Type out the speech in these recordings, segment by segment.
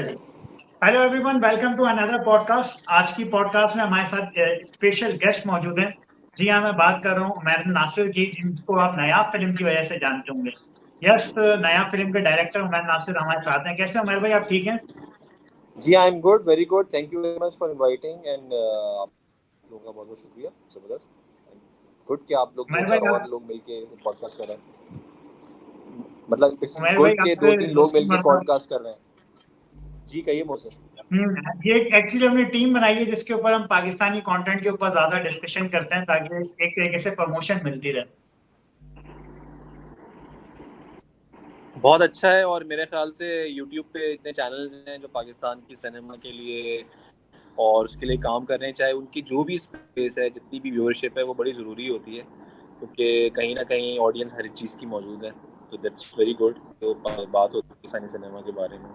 Hello everyone, welcome to another podcast. आज की podcast में हमारे साथ स्पेशल गेस्ट मौजूद हैं। जी हाँ, मैं बात कर रहा हूँ उमैर नासिर की, जिनको आप नायाब फिल्म की वजह से जानते होंगे। यस, नायाब फिल्म के डायरेक्टर उमैर नासिर हमारे साथ हैं। कैसे उमैर भाई, आप ठीक हैं? जी I am good, very good, thank you very much for inviting and आप लोगों का बहुत बहुत शुक्रिया। जबरदस्त, गुड कि आप लोग दो उमैर चार भाई और लोग मिलके पॉडकास्ट कर रहे हैं। मतलब इट्स उमैर भाई गुड कि आपसे दो तीन लोग दूसरी मिलके मरतबा। पॉडकास्ट कर रहे हैं। जी कहिए मुझसे। ये एक्चुअली हमने टीम बनाई है जिसके ऊपर हम पाकिस्तानी कंटेंट के ऊपर ज्यादा डिस्कशन करते हैं, ताकि एक तरीके से प्रमोशन मिलती रहे। बहुत अच्छा है, और मेरे ख्याल से यूट्यूब पे इतने चैनल्स हैं जो पाकिस्तान की सिनेमा के लिए और उसके लिए काम कर रहे हैं, चाहे उनकी जो भी स्पेस है, जितनी भी व्यूअरशिप है, वो बड़ी ज़रूरी होती है, क्योंकि कहीं ना कहीं ऑडियंस हर एक चीज़ की मौजूद है। तो दैट्स वेरी गुड। तो बात होती है पाकिस्तानी सिनेमा के बारे में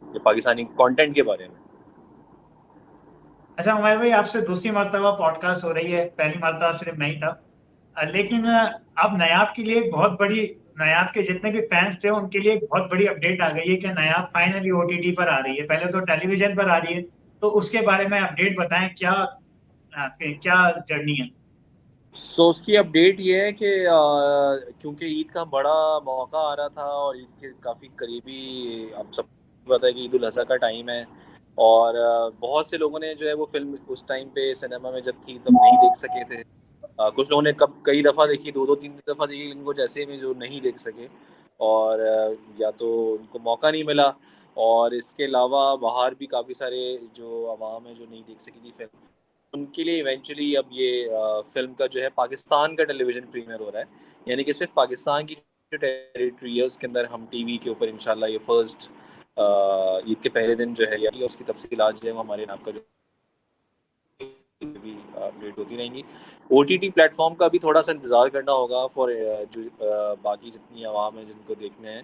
या पाकिस्तानी कंटेंट के बारे में। अच्छा उमैर भाई, आपसे दूसरी मरतबा पॉडकास्ट हो रही है, पहली मरतबा सिर्फ मैं ही था। लेकिन अब नायाब के लिए एक बहुत बड़ी, नायाब के जितने भी फैंस थे उनके लिए एक बहुत बड़ी अपडेट आ गई है कि नायाब फाइनली ओटीटी पर आ रही है। पहले तो टेलीविजन पर आ रही है, तो उसके बारे में अपडेट बताएं, क्या क्या जर्नी है? सो उसकी अपडेट ये है कि क्योंकि ईद का बड़ा मौका आ रहा था और ईद के काफ़ी करीबी, अब सबको पता है कि ईद उल अज़हा का टाइम है, और बहुत से लोगों ने जो है वो फिल्म उस टाइम पे सिनेमा में जब थी तब नहीं देख सके थे। कुछ लोगों ने कब कई दफ़ा देखी, दो दो तीन दफ़ा देखी, इनको जैसे में जो नहीं देख सके, और या तो उनको मौका नहीं मिला, और इसके अलावा बाहर भी काफ़ी सारे जो आवाम है जो नहीं देख सकी थी फिल्म, उनके लिए इवेंचुअली अब ये फिल्म का जो है पाकिस्तान का टेलीविज़न प्रीमियर हो रहा है। यानी कि सिर्फ पाकिस्तान की जो टेरिटरी है उसके अंदर हम टीवी के ऊपर इंशाल्लाह ये फर्स्ट ईद के पहले दिन जो है, या उसकी तफसीलात जो है वो हमारे आपका जो भी अपडेट होती रहेंगी। ओटीटी प्लेटफॉर्म का भी थोड़ा सा इंतज़ार करना होगा फॉर जो बाकी जितनी आवाम है जिनको देखने हैं,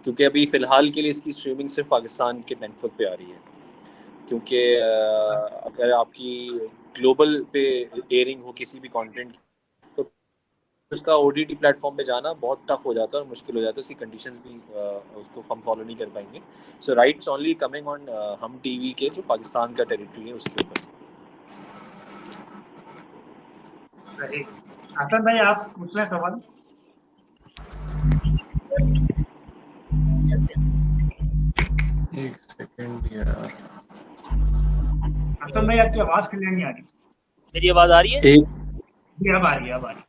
क्योंकि अभी फ़िलहाल के लिए इसकी स्ट्रीमिंग सिर्फ पाकिस्तान के नेटवर्क पे आ रही है। क्योंकि अगर आपकी ग्लोबल पे एयरिंग हो किसी भी कंटेंट की, तो उसका ओटीटी प्लेटफॉर्म पे जाना बहुत टफ हो जाता है और मुश्किल हो जाता है, उसकी कंडीशंस भी उसको हम फॉलो नहीं कर पाएंगे। So rights only coming on हम टीवी के जो पाकिस्तान का टेरिटरी है उसके ऊपर। सही। हसन भाई, आप पूछ लें सवाल। जैसे एक सेकंड यार। हसन भाई, आपकी आवाज क्लियर नहीं आ रही। मेरी आवाज आ रही है? एक जी, अब आ रही है, अब आ रही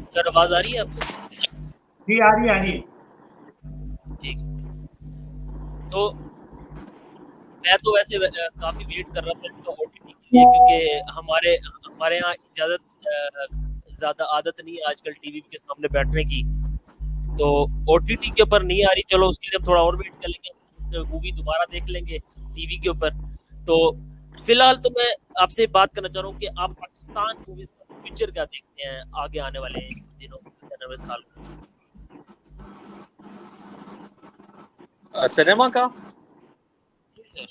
सर आवाज आ रही है आपको? है। जी, आ रही है, आ रही है। ठीक। तो मैं तो वैसे काफी वेट कर रहा था इसका ओटीटी के लिए, क्योंकि हमारे हमारे यहाँ इजाजत ज्यादा आदत नहीं है आजकल टीवी के सामने बैठने की। तो ओटीटी के ऊपर नहीं आ रही, चलो उसके लिए हम थोड़ा और वेट कर लेंगे, मूवी दोबारा देख लेंगे टीवी के ऊपर। तो फिलहाल तो मैं आपसे बात करना चाह रहा हूँ कि आप पाकिस्तान मूवीज का फ्यूचर क्या देखते हैं आगे आने वाले दिनों, आने वाले साल में? सिनेमा का सर,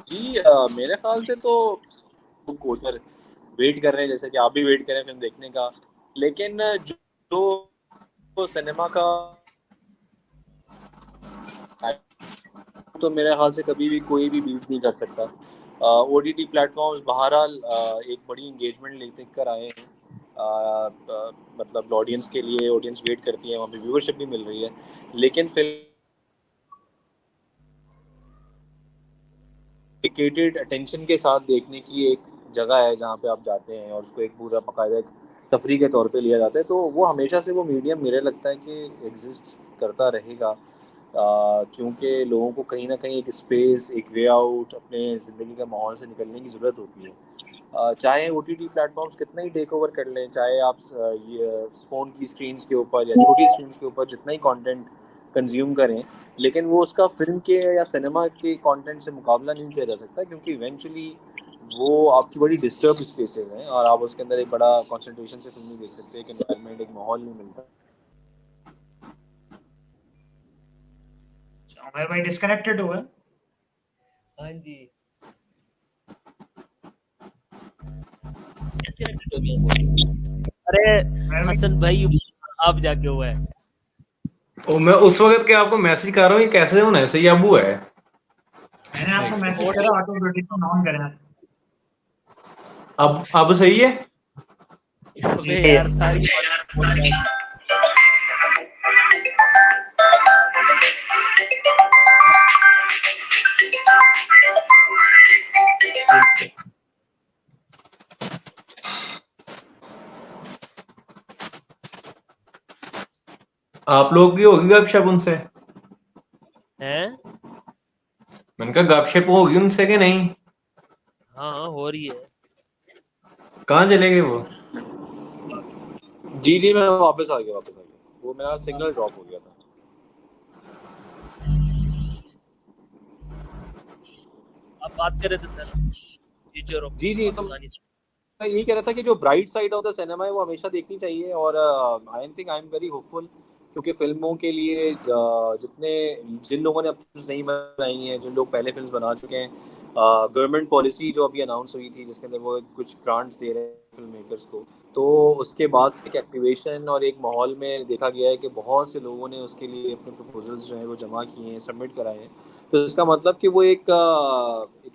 जी मेरे ख्याल से तो लोग उधर वेट कर रहे हैं, जैसे कि आप भी वेट कर रहे हैं फिल्म देखने का, लेकिन जो सिनेमा का तो मेरे ख्याल से कभी भी कोई भी बीट नहीं कर सकता। ओटीटी प्लेटफॉर्म्स बहरहाल एक बड़ी इंगेजमेंट लेते कर आए हैं। मतलब ऑडियंस के लिए, ऑडियंस वेट करती है, वहाँ पे व्यूअरशिप भी मिल रही है, लेकिन फिल्म डेडिकेटेड अटेंशन के साथ देखने की एक जगह है जहाँ पे आप जाते हैं और उसको एक पूरा बाकायदा एक तफरी के तौर पे लिया जाता है, तो वो हमेशा से वो मीडियम मेरे लगता है कि एग्जिस्ट करता रहेगा। क्योंकि लोगों को कहीं ना कहीं एक स्पेस, एक वे आउट, अपने ज़िंदगी का माहौल से निकलने की ज़रूरत होती है। चाहे ओटीटी प्लेटफॉर्म्स कितना ही टेक ओवर कर लें, चाहे आप ये फ़ोन की स्क्रीन्स के ऊपर या छोटी स्क्रीन्स के ऊपर जितना ही कंटेंट कंज्यूम करें, लेकिन वो उसका फिल्म के या सिनेमा के कंटेंट से मुकाबला नहीं किया जा सकता, क्योंकि इवेंचुअली वो आपकी बड़ी डिस्टर्ब स्पेसेस हैं और आप उसके अंदर एक बड़ा कंसंट्रेशन से फिल्म नहीं देख सकते, एक एनवायरनमेंट, एक माहौल नहीं मिलता। उमर भाई डिस्कनेक्टेड हुआ। हाँ जी। डिस्कनेक्टेड हो गया वो। अरे हसन भाई आप जाके हुआ है। ओ मैं उस वक्त क्या आपको मैसेज कर रहा हूँ, ये कैसे होना है, सही अबू है। मैंने आपको मैसेज करा ऑटो नोटिफिकेशन ऑन करा। अब सही है। अबे यार सारी आप लोग की होगी गपशप उनसे? हैं? मैंने कहा गपशप होगी उनसे कि नहीं? हाँ हो रही है। कहाँ चले गए वो? जी मैं वापस आ गया, वो मेरा सिग्नल ड्रॉप हो गया था। आप बात कर रहे थे सर फ्यूचर ऑफ जी तो पाकिस्तानी। मैं यही कह रहा था कि जो bright side of the cinema है वो हमेशा देखनी चाहिए। और I think I am very hopeful, क्योंकि फिल्मों के लिए जिन लोगों ने अब फिल्म नहीं बनाई हैं, जिन लोग पहले फिल्म बना चुके हैं, गवर्नमेंट पॉलिसी जो अभी अनाउंस हुई थी जिसके अंदर वो कुछ ग्रांट्स दे रहे हैं फिल्म मेकर्स को, तो उसके बाद से एक एक्टिवेशन और एक माहौल में देखा गया है कि बहुत से लोगों ने उसके लिए अपने प्रपोजल्स जो हैं वो जमा किए हैं, सबमिट कराए हैं। तो इसका मतलब कि वो एक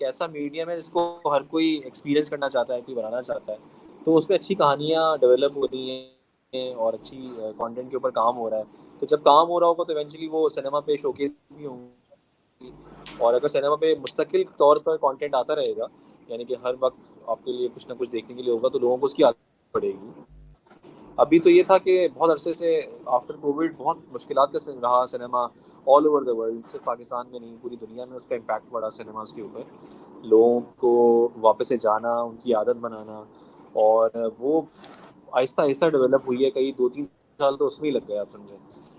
ऐसा मीडियम है जिसको हर कोई एक्सपीरियंस करना चाहता है, कोई बनाना चाहता है। तो उसमें अच्छी कहानियाँ डेवलप हो रही हैं और अच्छी कंटेंट के ऊपर काम हो रहा है। तो जब काम हो रहा होगा तो इवेंचुअली वो सिनेमा पे शोकेस भी होंगी। और अगर सिनेमा पे मुस्तकिल तौर पर कंटेंट आता रहेगा, यानी कि हर वक्त आपके लिए कुछ ना कुछ देखने के लिए होगा, तो लोगों को उसकी आदत पड़ेगी। अभी तो ये था कि बहुत अरसे से आफ्टर कोविड बहुत मुश्किलात का रहा cinema all over the world, सिर्फ पाकिस्तान में नहीं पूरी दुनिया में उसका इम्पैक्ट पड़ा सिनेमास के ऊपर। लोगों को वापस से जाना, उनकी आदत बनाना, और वो आहिस्ता आहिस्ता डेवलप हुई है। कई 2-3 साल तो उसमें ही लग गए, आप समझें।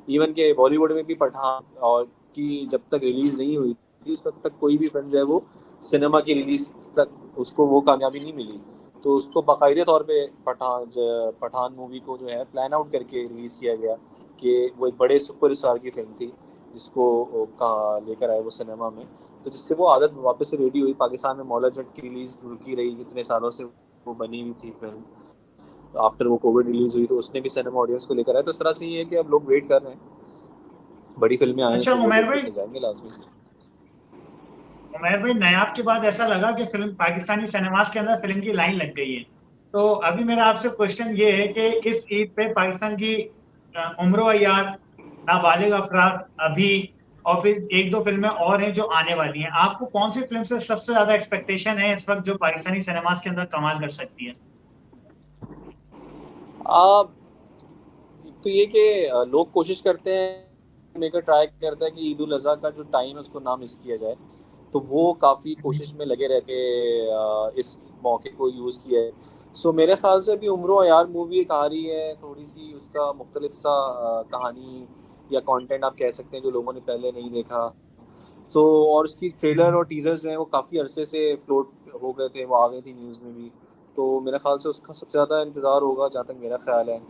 इवन के बॉलीवुड में भी पठान और की जब तक रिलीज़ नहीं हुई थी उस वक्त तक कोई भी फिल्म जो है वो सिनेमा की रिलीज तक उसको वो कामयाबी नहीं मिली। तो उसको बाकायदे तौर पे पठान मूवी को जो है प्लान आउट करके रिलीज़ किया गया कि वो एक बड़े सुपरस्टार की फिल्म थी जिसको लेकर आए वो सिनेमा में। तो जिससे वो आदत वापस से रेडी हुई। पाकिस्तान में मौला जट की रिलीज़ रुकी रही इतने सालों से, वो बनी हुई थी फिल्म। आफ्टर वो कोविड रिलीज़ हुई तो उसने भी सिनेमा ऑडियंस को लेकर आया। तो इस तरह से ये है कि अब लोग वेट कर रहे हैं, बड़ी फिल्में आए अच्छा तो वो उमर लोग भाई, देखने जाएंगे लाजमी। नायाब के बाद ऐसा लगा कि फिल्म पाकिस्तानी सिनेमास के अंदर फिल्म की लाइन लग गई है। तो अभी मेरा आपसे क्वेश्चन ये है कि इस ईद पे पाकिस्तान की उम्र अय्यार, नाबालिग अफराद अभी, और फिर एक दो फिल्में और हैं जो आने वाली हैं, आपको कौन सी फिल्म से सबसे ज्यादा एक्सपेक्टेशन है इस वक्त जो पाकिस्तानी सिनेमास के अंदर कमाल कर सकती है? तो ये कि लोग कोशिश करते हैं, मेकर ट्राई करता है कि ईद उल अज़हा का जो टाइम है उसको ना मिस किया जाए। तो वो काफ़ी कोशिश में लगे रहते इस मौके को यूज़ किया है। सो मेरे ख्याल से अभी उम्र यार मूवी एक आ रही है, थोड़ी सी उसका मुख्तलिफ सा कहानी या कंटेंट आप कह सकते हैं जो लोगों ने पहले नहीं देखा। सो और उसकी ट्रेलर और टीजर्स जो हैं वो काफ़ी अरसे से फ्लोट हो गए थे, वो आ गई थी न्यूज़ में भी। तो मेरे ख्याल से उसका सबसे ज़्यादा इंतज़ार होगा जहाँ तक मेरा ख्याल है।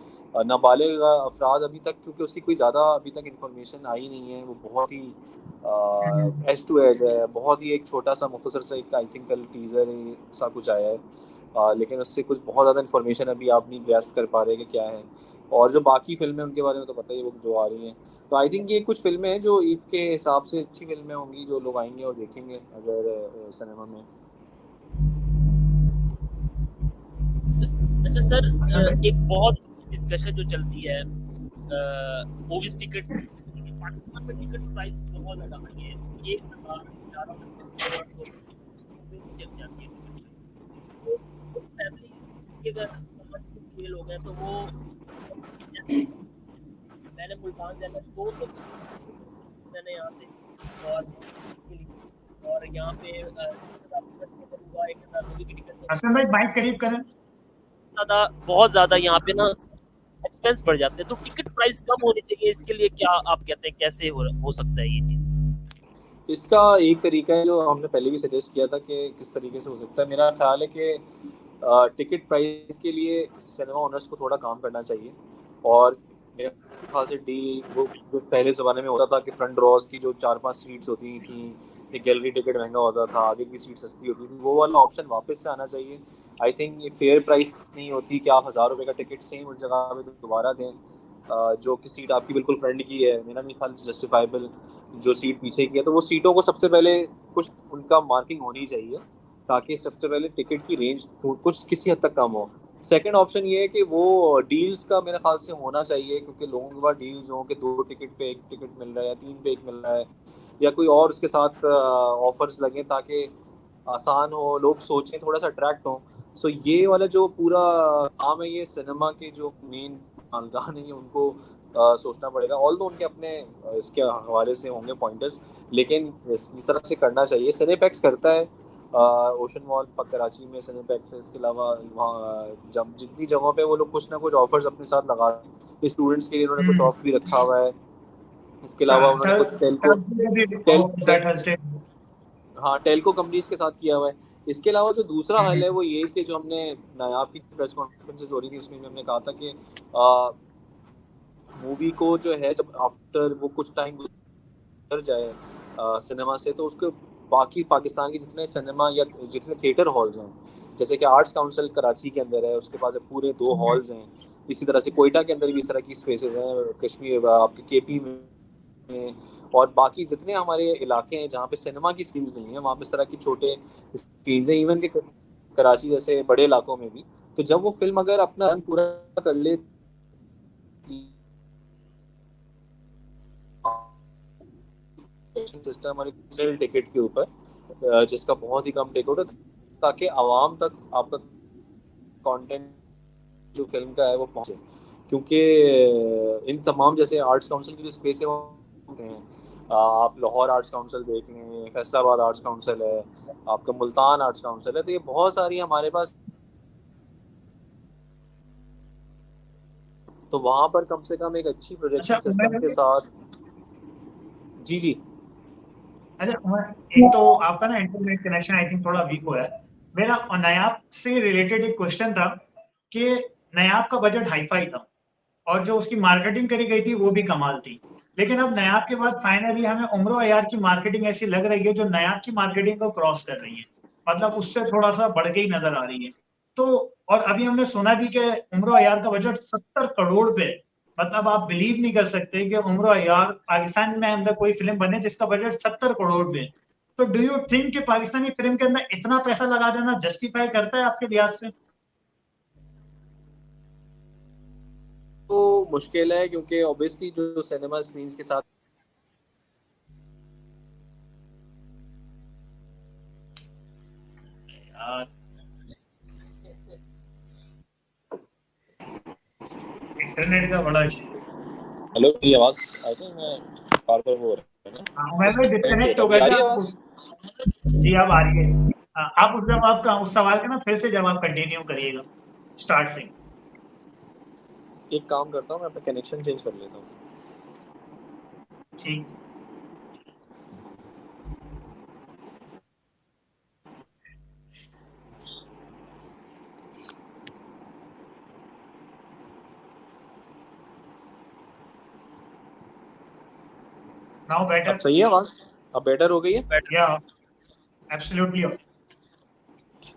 नाबालिग अफराद अभी तक, क्योंकि उसकी कोई ज़्यादा अभी तक इन्फॉर्मेशन आई नहीं है, वो बहुत ही एज टू एज है, बहुत ही एक छोटा सा मुख्तसर सा एक आई थिंक कल टीज़र सा कुछ आया है। लेकिन उससे कुछ बहुत ज़्यादा इन्फॉर्मेशन अभी आप नहीं ग्रैस्प कर पा रहे कि क्या है। और जो बाकी फिल्में उनके बारे में तो पता ही है वो जो आ रही हैं। तो आई थिंक ये कुछ फिल्में हैं जो ईद के हिसाब से अच्छी फिल्में होंगी जो लोग आएंगे और देखेंगे अगर सिनेमा में। अच्छा सर, एक बहुत डिस्कशन जो चलती है मूवीज टिकट्स, पाकिस्तान में टिकट्स प्राइस बहुत ज़्यादा हाई है। 1,000 चल जाती है तो फैमिली के अगर 5-6 लोग हैं तो वो, जैसे मैंने मुल्तान जाना 200 मैंने यहाँ से, और यहाँ पे 1,000 मूवी की टिकट हसन भाई माइक करीब करें। बहुत ज़्यादा यहाँ पे ना एक्सपेंस बढ़ जाते हैं। तो टिकट प्राइस कम होनी चाहिए, इसके लिए क्या आप कहते हैं, कैसे हो सकता है ये चीज़? इसका एक तरीका है जो हमने पहले भी सजेस्ट किया था कि किस तरीके से हो सकता है। मेरा ख्याल है कि टिकट प्राइस के लिए सिनेमा ओनर्स को थोड़ा काम करना चाहिए। और मेरे ख्याल से वो जो पहले ज़माने में होता था कि फ्रंट रॉज की जो 4-5 सीट्स होती थी, एक गैलरी टिकट महंगा होता था, आगे की सीट सस्ती होती थी, वो वाला ऑप्शन वापस से आना चाहिए। आई थिंक ये फेयर प्राइस नहीं होती कि आप 1,000 रुपये का टिकट सेम उस जगह पे दोबारा दें, जो कि सीट आपकी बिल्कुल फ्रंट की है, मेरा नहीं ख्याल जस्टिफाइबल। जो सीट पीछे की है तो वो सीटों को सबसे पहले कुछ उनका मार्किंग होनी चाहिए, ताकि सबसे पहले टिकट की रेंज कुछ किसी हद तक कम हो। सेकंड ऑप्शन ये है कि वो डील्स का मेरे ख्याल से होना चाहिए, क्योंकि लोगों के पास डील्स हों कि 2 टिकट पे 1 टिकट मिल रहा है या 3 पे 1 मिल रहा है, या कोई और उसके साथ ऑफर्स लगे ताकि आसान हो, लोग सोचें, थोड़ा सा अट्रैक्ट हो। सो ये वाला जो पूरा काम है, ये सिनेमा के जो मेन मालकान है उनको सोचना पड़ेगा। ऑल दो उनके अपने इसके हवाले से होंगे पॉइंटर्स, लेकिन इस तरह से करना चाहिए। सिनेपैक्स करता है, ओशन मॉल कराची में सिनेपैक्स है, इसके अलावा वहाँ जब जितनी जगहों पे वो लोग कुछ ना कुछ ऑफर्स अपने साथ लगा, स्टूडेंट्स के लिए उन्होंने कुछ ऑफ भी रखा हुआ है। इसके अलावा उन्होंने कुछ टेलको टेल, टेल थर्सडे। हाँ, टेलको कंपनीज के साथ किया हुआ है। इसके अलावा जो दूसरा हल है वो ये कि जो हमने नायाब की प्रेस कॉन्फ्रेंसेस हो रही थी उसमें भी हमने कहा था कि मूवी को जो है जब आफ्टर वो कुछ टाइम गुजर जाए सिनेमा से, तो उसको बाकी पाकिस्तान के जितने सिनेमा या जितने थिएटर हॉल्स हैं, जैसे कि आर्ट्स काउंसिल कराची के अंदर है, उसके पास पूरे 2 हॉल्स हैं, इसी तरह से कोयटा के अंदर भी इस तरह की स्पेसेस हैं, कश्मीर आपके केपी में, और बाकी जितने हमारे इलाके हैं जहाँ पे सिनेमा की स्क्रीन्स नहीं है वहाँ पे इस तरह की छोटे स्क्रीन्स हैं, इवन के कराची जैसे बड़े इलाकों में भी। तो जब वो फिल्म अगर अपना रन पूरा कर ले सिस्टम और एक टिकट के ऊपर जिसका बहुत ही कम टिकट है, ताकि आवाम तक आपका कंटेंट जो फिल्म का है वो पहुंचे। क्योंकि इन तमाम जैसे आर्ट्स काउंसिल की जो स्पेस है होते हैं, आप लाहौर आर्ट्स काउंसिल देख लें, फैसलाबाद आर्ट्स काउंसिल है, आपका मुल्तान आर्ट्स काउंसिल है, तो ये बहुत सारी हमारे पास, तो वहाँ पर कम से कम एक अच्छी अच्छा प्रोजेक्शन सिस्टम के मैं साथ। जी जी। अच्छा एक तो आपका ना इंटरनेट कनेक्शन आई थिंक थोड़ा वीक हुआ है। मेरा नायाब से रिलेटेड एक क्वेश्चन था कि नायाब का बजट हाई फाई था और जो उसकी मार्केटिंग करी गई थी वो भी कमाल थी, लेकिन अब नायाब के बाद फाइनली हमें उम्र अयार की मार्केटिंग ऐसी लग रही है जो नायाब की मार्केटिंग को क्रॉस कर रही है, मतलब उससे थोड़ा सा बढ़ के ही नजर आ रही है। तो और अभी हमने सुना भी कि उम्र अयार का बजट 70 करोड़ पे, मतलब आप बिलीव नहीं कर सकते कि उम्र अयार पाकिस्तान में अंदर कोई फिल्म बने जिसका बजट 70 करोड़ पे। तो डू यू थिंक कि पाकिस्तानी फिल्म के अंदर इतना पैसा लगा देना जस्टिफाई करता है आपके लिहाज से? तो मुश्किल है, क्योंकि ऑब्वियसली जो सिनेमा स्क्रीन्स के साथ यार इंटरनेट का बड़ा हेलो, मेरी आवाज आई थिंक मैं बार बार वो हो रहा है ना, मैं भी डिस्कनेक्ट हो डिस्कनेक्ट रहा हो है। अभी गया आ रही था है आपको। आवाज? जी अब आ रही है। आप उस जवाब का उस सवाल का ना फिर से जवाब कंटिन्यू करिएगा स्टार्ट से। एक काम करता हूँ, मैं अपना कनेक्शन चेंज कर लेता हूँ। ठीक। नाउ अब बेटर। सही है आवाज? अब बेटर हो गई है? या एब्सोल्युटली।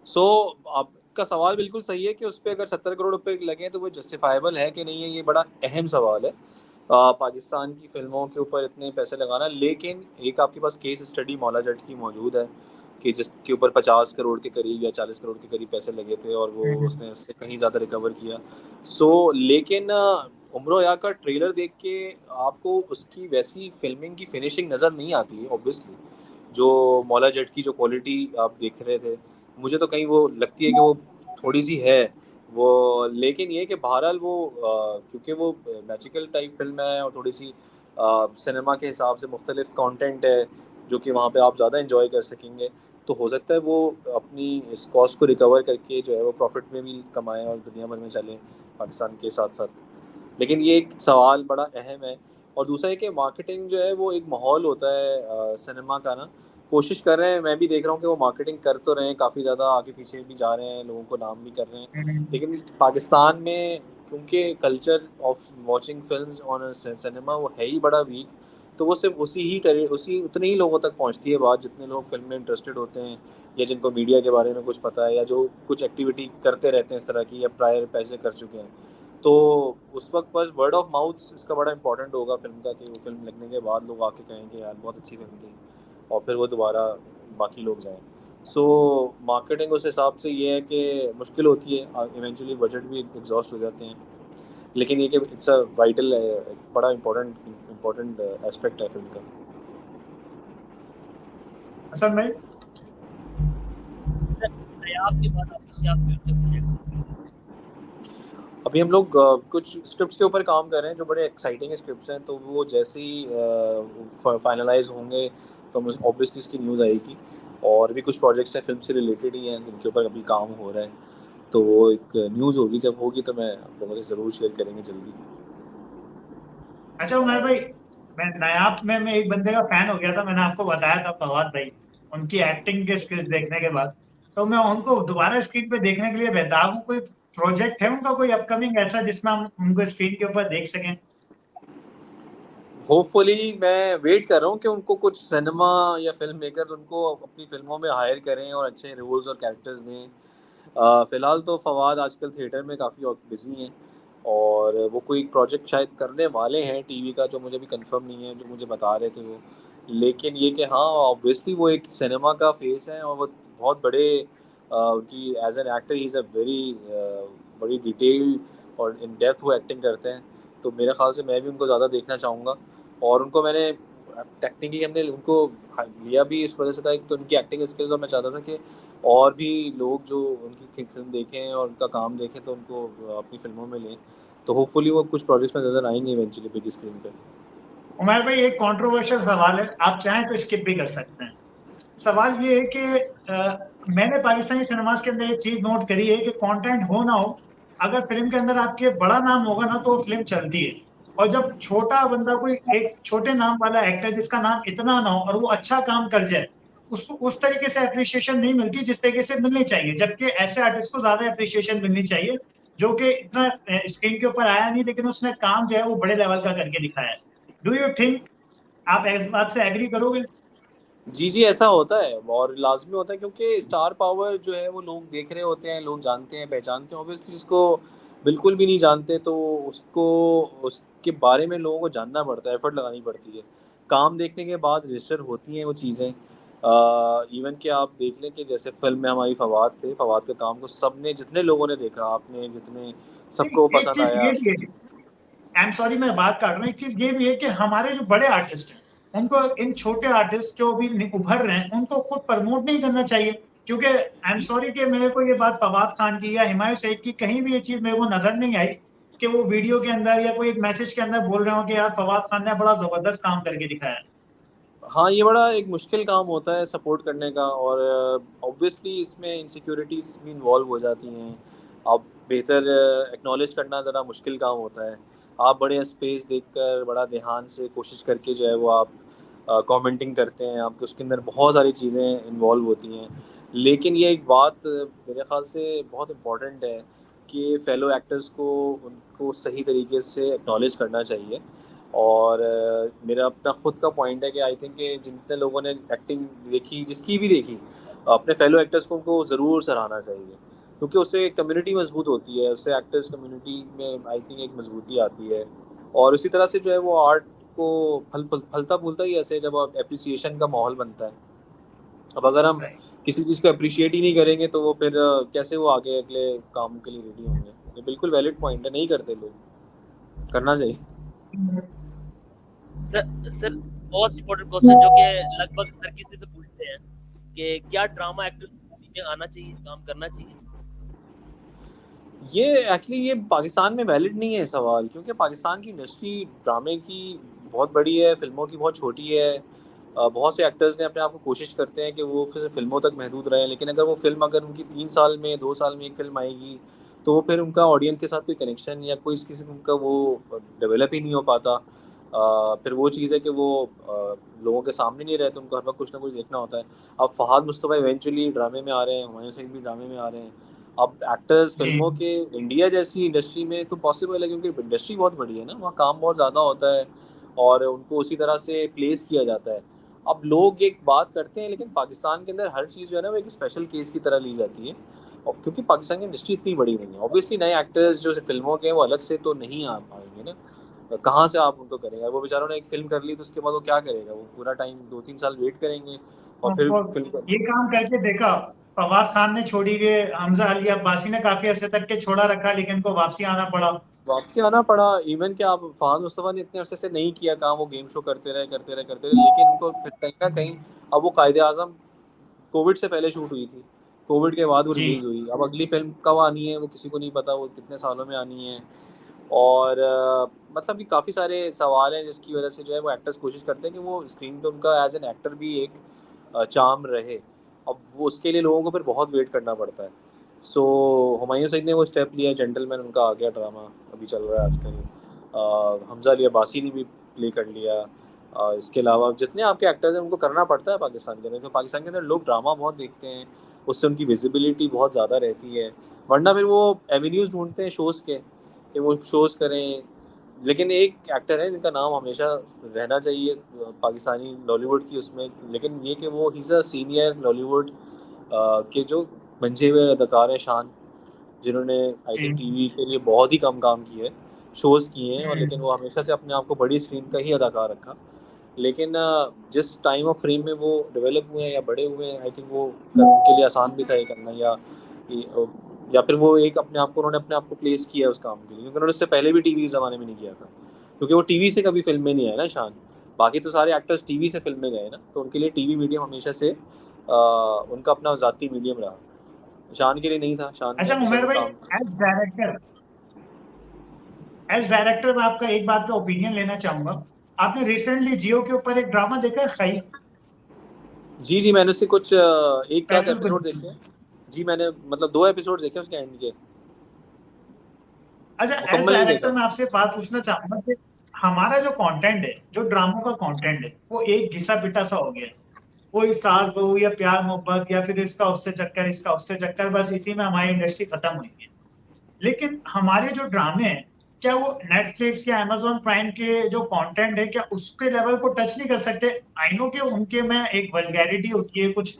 सो आपका सवाल बिल्कुल सही है कि उस पर अगर 70 करोड़ रुपए लगे तो वो जस्टिफाइबल है कि नहीं है, ये बड़ा अहम सवाल है। पाकिस्तान की फिल्मों के ऊपर इतने पैसे लगाना, लेकिन एक आपके पास केस स्टडी मौला जट की मौजूद है कि जिसके ऊपर 50 करोड़ के करीब या 40 करोड़ के करीब पैसे लगे थे, और वो उसने उससे कहीं ज़्यादा रिकवर किया। लेकिन उम्र या का ट्रेलर देख के आपको उसकी वैसी फिल्मिंग की फिनिशिंग नज़र नहीं आती है ऑब्वियसली। जो मौला जट की जो क्वालिटी आप देख रहे थे, मुझे तो कहीं वो लगती है कि वो थोड़ी सी है वो। लेकिन ये कि बहरहाल वो क्योंकि वो मैजिकल टाइप फिल्म है और थोड़ी सी सिनेमा के हिसाब से मुख्तलिफ कंटेंट है जो कि वहाँ पे आप ज़्यादा इंजॉय कर सकेंगे, तो हो सकता है वो अपनी इस कॉस्ट को रिकवर करके जो है वो प्रॉफिट में भी कमाएं और दुनिया भर में चलें पाकिस्तान के साथ साथ। लेकिन ये एक सवाल बड़ा अहम है। और दूसरा है कि मार्केटिंग जो है वो एक माहौल होता है सिनेमा का ना, कोशिश कर रहे हैं, मैं भी देख रहा हूँ कि वो मार्केटिंग कर तो रहे हैं, काफ़ी ज़्यादा आगे पीछे भी जा रहे हैं, लोगों को नाम भी कर रहे हैं। लेकिन पाकिस्तान में क्योंकि culture of watching films on cinema वो है ही बड़ा वीक, तो वो सिर्फ उसी उतने ही लोगों तक पहुंचती है बात जितने लोग फिल्म में इंटरेस्टेड होते हैं, या जिनको मीडिया के बारे में कुछ पता है, या जो कुछ एक्टिविटी करते रहते हैं इस तरह की, या प्रायर पैसे कर चुके हैं। तो उस वक्त बस वर्ड ऑफ माउथ इसका बड़ा इंपॉर्टेंट होगा फिल्म का, कि वो फिल्म लगने के बाद लोग आके कहें कि यार बहुत अच्छी फिल्म थी, और फिर वो दोबारा बाकी लोग जाएं। सो मार्केटिंग उस हिसाब से ये है कि मुश्किल होती है, इवेंचुअली बजट भी एग्जॉस्ट हो जाते हैं, लेकिन ये कि इट्स अ वाइटल, बड़ा इम्पोर्टेंट एस्पेक्ट है फिल्म का। असल में सर नायाब के बाद आपके क्या फ्यूचर प्रोजेक्ट्स हैं? अभी हम लोग कुछ स्क्रिप्ट्स के ऊपर काम कर रहे हैं जो बड़े एक्साइटिंग स्क्रिप्ट्स हैं, तो वो जैसे ही फाइनलाइज होंगे तो ऑब्वियसली इसकी न्यूज़ आएगी। और भी कुछ प्रोजेक्ट्स हैं फिल्म से रिलेटेड ही हैं जिनके ऊपर अभी काम हो रहा है, तो वो एक न्यूज़ होगी, जब होगी तो मैं आप लोगों से ज़रूर शेयर करेंगे जल्दी। अच्छा उमर भाई, मैं नायाब में मैं एक बंदे का फैन हो गया था, मैंने आपको बताया था, फवाद भाई। उनकी एक्टिंग के स्किल्स देखने के बाद तो मैं उनको दोबारा स्क्रीन पे देखने के लिए बेताब हूँ। कोई प्रोजेक्ट है उनका कोई अपकमिंग ऐसा जिसमें हम उनको स्क्रीन के ऊपर देख सकें? होपफुली मैं वेट कर रहा हूँ कि उनको कुछ सिनेमा या फिल्म मेकर्स उनको अपनी फिल्मों में हायर करें और अच्छे रोल्स और कैरेक्टर्स दें। फ़िलहाल तो फवाद आजकल थिएटर में काफ़ी बिजी हैं, और वो कोई प्रोजेक्ट शायद करने वाले हैं टीवी का, जो मुझे भी कंफर्म नहीं है, जो मुझे बता रहे थे वो। लेकिन ये कि हाँ, ऑब्वियसली वो एक सिनेमा का फेस है, और वो बहुत बड़े उनकी as an actor he is a very बड़ी डिटेल्ड और इन डेप्थ वो एक्टिंग करते हैं। तो मेरे ख्याल से मैं भी उनको ज़्यादा देखना चाहूँगा। और उनको मैंने टेक्निकली हमने उनको लिया भी इस वजह से था, एक तो उनकी एक्टिंग स्किल्स, और मैं चाहता था कि और भी लोग जो उनकी फिल्म देखें और उनका काम देखें तो उनको अपनी फिल्मों में लें। तो होपफुली वो कुछ प्रोजेक्ट्स में नज़र आएंगे इवेंचुअली बिग स्क्रीन पे। उमर भाई, एक कंट्रोवर्शियल सवाल है, आप चाहें तो स्किप भी कर सकते हैं। सवाल ये है कि मैंने पाकिस्तानी सिनेमास के अंदर एक चीज नोट करी है कि कंटेंट हो ना हो, अगर फिल्म के अंदर आपके बड़ा नाम होगा ना तो फिल्म चलती है। और जब छोटा बंदा, कोई एक छोटे नाम वाला एक्टर जिसका नाम इतना ना हो और वो अच्छा काम कर जाए, उसको उस तरीके से अप्रिशिएशन नहीं मिलती जिस तरीके से मिलनी चाहिए। जबकि ऐसे आर्टिस्ट को ज्यादा अप्रिशिएशन मिलनी चाहिए जो कि इतना स्क्रीन के ऊपर आया नहीं, लेकिन उसने काम जो है वो बड़े लेवल का करके दिखाया है। डू यू थिंक आप इस बात से एग्री करोगे? जी जी, ऐसा होता है और लाजमी होता है, क्योंकि स्टार पावर जो है वो लोग देख रहे होते हैं, लोग जानते हैं, पहचानते हैं। ऑब्वियसली जिसको बिल्कुल भी नहीं जानते तो उसको उसके बारे में लोगों को जानना पड़ता है, एफर्ट लगानी पड़ती है। काम देखने के बाद रजिस्टर होती हैं वो चीज़ें। इवन कि आप देख लें कि जैसे फिल्म में हमारी फवाद थे, फवाद के काम को सब ने, जितने लोगों ने देखा, आपने जितने, नहीं, सबको एक पसंद चीज आया। ये भी है, आई एम सॉरी मैं बात काट रहा हूँ, एक चीज ये भी है कि हमारे जो बड़े आर्टिस्ट हैं उनको इन छोटे आर्टिस्ट जो भी उभर रहे हैं उनको खुद प्रमोट नहीं करना चाहिए। क्योंकि आई एम सॉरी कि मेरे को ये बात फवाद खान की या हिमायू सईद की कहीं भी ये चीज मेरे को नजर नहीं आई कि वो वीडियो के अंदर या कोई एक मैसेज के अंदर बोल रहे हो कि यार फवाद खान ने बड़ा जबरदस्त काम करके दिखाया है। हाँ, ये बड़ा एक मुश्किल काम होता है सपोर्ट करने का, और ऑब्वियसली इसमें इनसिक्योरिटीज़ भी इन्वॉल्व हो जाती हैं। अब बेहतर एक्नॉलेज करना ज़रा मुश्किल काम होता है। आप बड़े स्पेस देखकर बड़ा ध्यान से कोशिश करके जो है वो आप कमेंटिंग करते हैं, आपके उसके अंदर बहुत सारी चीज़ें इन्वॉल्व होती हैं। लेकिन ये एक बात मेरे ख़्याल से बहुत इम्पोर्टेंट है कि फेलो एक्टर्स को उनको सही तरीके से एक्नॉलेज करना चाहिए। और मेरा अपना खुद का पॉइंट है कि आई थिंक कि जितने लोगों ने एक्टिंग देखी, जिसकी भी देखी, अपने फेलो एक्टर्स को उनको ज़रूर सराहना चाहिए, क्योंकि उससे कम्युनिटी मजबूत होती है, उससे एक्टर्स कम्युनिटी में आई थिंक एक मजबूती आती है। और उसी तरह से जो है वो आर्ट को फलता फूलता ही ऐसे जब एप्रिसिएशन का माहौल बनता है। अब अगर हम किसी चीज़ को अप्रिशिएट ही नहीं करेंगे तो वो फिर कैसे वो आगे अगले काम के लिए रेडी होंगे। ये बिल्कुल वैलिड पॉइंट है, नहीं करते लोग, करना चाहिए। Sir sir most important question जो कि लगभग हर किसी से पूछते हैं कि क्या ड्रामा एक्टर्स मूवी में आना चाहिए, काम करना चाहिए? ये एक्चुअली ये पाकिस्तान में वैलिड नहीं है सवाल, क्योंकि पाकिस्तान की इंडस्ट्री ड्रामे की बहुत बड़ी है, फिल्मों की बहुत छोटी है। बहुत से एक्टर्स ने अपने आप को कोशिश करते हैं कि वो सिर्फ फिल्मों तक महदूद रहें, लेकिन अगर वो फिल्म, अगर उनकी 3 साल में 2 साल में एक फिल्म आएगी तो वो फिर उनका ऑडियंस के साथ कोई कनेक्शन या कोई किसी का वो डेवलप ही नहीं हो पाता। फिर वो चीज़ है कि वो लोगों के सामने नहीं रहते, उनको हर वक्त कुछ ना कुछ देखना होता है। अब फहाद मुस्तफ़ा इवेंचुअली ड्रामे में आ रहे हैं, हुमायूं सईद भी ड्रामे में आ रहे हैं। अब एक्टर्स जी। फिल्मों के इंडिया जैसी इंडस्ट्री में तो पॉसिबल है, क्योंकि इंडस्ट्री बहुत बड़ी है ना, वहाँ काम बहुत ज़्यादा होता है। और उनको उसी तरह से प्लेस किया जाता है। अब लोग एक बात करते हैं, लेकिन पाकिस्तान के अंदर हर चीज़ जो है ना वो एक स्पेशल केस की तरह ली जाती है, और क्योंकि पाकिस्तान की इंडस्ट्री इतनी बड़ी नहीं है, ऑब्वियसली नए एक्टर्स जो फिल्मों के हैं वो अलग से तो नहीं आ पाएंगे ना, कहाँ से आप उनको करेंगे? वो बेचारों ने एक फिल्म कर ली तो उसके बाद वो क्या करेगा? वो पूरा टाइम 2-3 साल वेट करेंगे और फिर और फिल्म ये काम करके देखा, फवाद खान ने छोड़ी हुई, हमजा अली अब्बासी ने काफी अर्से तक के छोड़ा रखा, लेकिन उनको वापसी आना पड़ा। वापसी आना पड़ा। इवन कि आप फहाद मुस्तफा ने इतने अरसे से नहीं किया काम, वो गेम शो करते रहे, लेकिन उनको फिर कहीं ना कहीं अब वो कायदे आजम कोविड से पहले शूट हुई थी, कोविड के बाद वो जी रिलीज हुई। अब अगली फिल्म कब आनी है वो किसी को नहीं पता, वो कितने सालों में आनी है। और मतलब कि काफ़ी सारे सवाल हैं जिसकी वजह से जो है वो एक्टर्स कोशिश करते हैं कि वो स्क्रीन पे उनका एज एन एक्टर भी एक चार्म रहे। अब वो उसके लिए लोगों को फिर बहुत वेट करना पड़ता है। सो हुमायूं सईद ने वो स्टेप लिया, जेंटलमैन उनका आ गया ड्रामा, अभी चल रहा है आजकल। हमजा अली अब्बासी ने भी प्ले कर लिया। इसके अलावा जितने आपके एक्टर्स हैं उनको करना पड़ता है पाकिस्तान के अंदर, क्योंकि पाकिस्तान के अंदर लोग ड्रामा बहुत देखते हैं, उससे उनकी विजिबिलिटी बहुत ज़्यादा रहती है। वरना फिर वो एवेन्यूज़ ढूंढते हैं शोज़ के कि वो शोज़ करें। लेकिन एक एक्टर है जिनका नाम हमेशा रहना चाहिए पाकिस्तानी लॉलीवुड की उसमें, लेकिन ये कि वो इज़ अ सीनियर लॉलीवुड के जो मंझे हुए अदाकार हैं, शान, जिन्होंने आई जी। थिंक टीवी के लिए बहुत ही कम काम किए, शोज़ किए हैं, और लेकिन वो हमेशा से अपने आप को बड़ी स्क्रीन का ही अदाकार रखा। लेकिन जिस टाइम ऑफ फ्रेम में वो डेवलप हुए हैं या बड़े हुए हैं, आई थिंक वो उनके लिए आसान भी था ये करना, या फिर वो एक अपने आप को उन्होंने अपने आप को प्लेस किया उस काम के लिए, क्योंकि उन्होंने उससे पहले भी टीवी ज़माने में नहीं किया था, क्योंकि वो टीवी से कभी फिल्म में नहीं आया ना शान। बाकी तो सारे एक्टर्स टीवी से फिल्म में गए ना, तो उनके लिए टीवी मीडियम हमेशा से उनका अपना ज़ाती मीडियम रहा। शान के लिए नहीं था, शान ने अच्छा हमेशा उमर से भाई, काम। एज डायरेक्टर मैं आपका एक बात पे ओपिनियन लेना चाहूंगा। आपने रिसेंटली जियो के ऊपर एक ड्रामा देखा है, खई? जी जी, मैंने उससे कुछ एक आध फैसल एपिसोड कुरैशी। देखे हैं। जी, मैंने मतलब 2 एपिसोड देखे उसके एंड के, अच्छा, एज मुकम्मल नहीं डायरेक्टर देखा। मैं आपसे बात पूछना चाहूंगा कि हमारा जो कंटेंट है, जो ड्रामों का कंटेंट है, वो एक घिसा पिटा सा हो गया है। कोई सास बहू या प्यार मोहब्बत, या फिर इसका उससे चक्कर, इसका उससे चक्कर, बस इसी में हमारी इंडस्ट्री खत्म हुई है। लेकिन हमारे जो ड्रामे हैं, क्या वो नेटफ्लिक्स या अमेजोन प्राइम के जो कंटेंट है, क्या उसके लेवल को टच नहीं कर सकते? आई नो कि उनके में एक वल्गैरिटी होती है, कुछ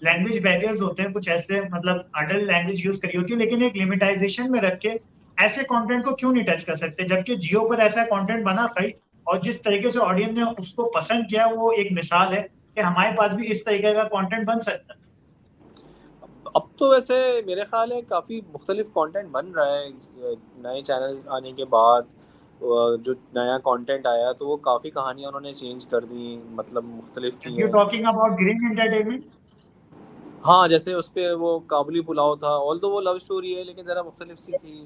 लैंग्वेज बैरियर्स होते हैं, कुछ ऐसे मतलब अडल्ट लैंग्वेज यूज करी होती है, लेकिन एक लिमिटाइजेशन में रख के ऐसे कंटेंट को क्यों नहीं टच कर सकते? जबकि जियो पर ऐसा कंटेंट बना सही, और जिस तरीके से ऑडियंस ने उसको पसंद किया, वो एक मिसाल है कि हमारे पास भी इस तरीके का कंटेंट बन सकता है। अब तो वैसे मेरे ख्याल है काफ़ी मुख्तलिफ कंटेंट बन रहा है नए चैनल्स आने के बाद। जो नया कंटेंट आया तो वो काफ़ी कहानियाँ उन्होंने चेंज कर दी, मतलब मुख्तलिफ की यू हैं। Talking about green entertainment? हाँ, जैसे उस पे वो काबुली पुलाव था, ऑल्दो वो लव स्टोरी है लेकिन ज़रा मुख्तलिफ सी थी।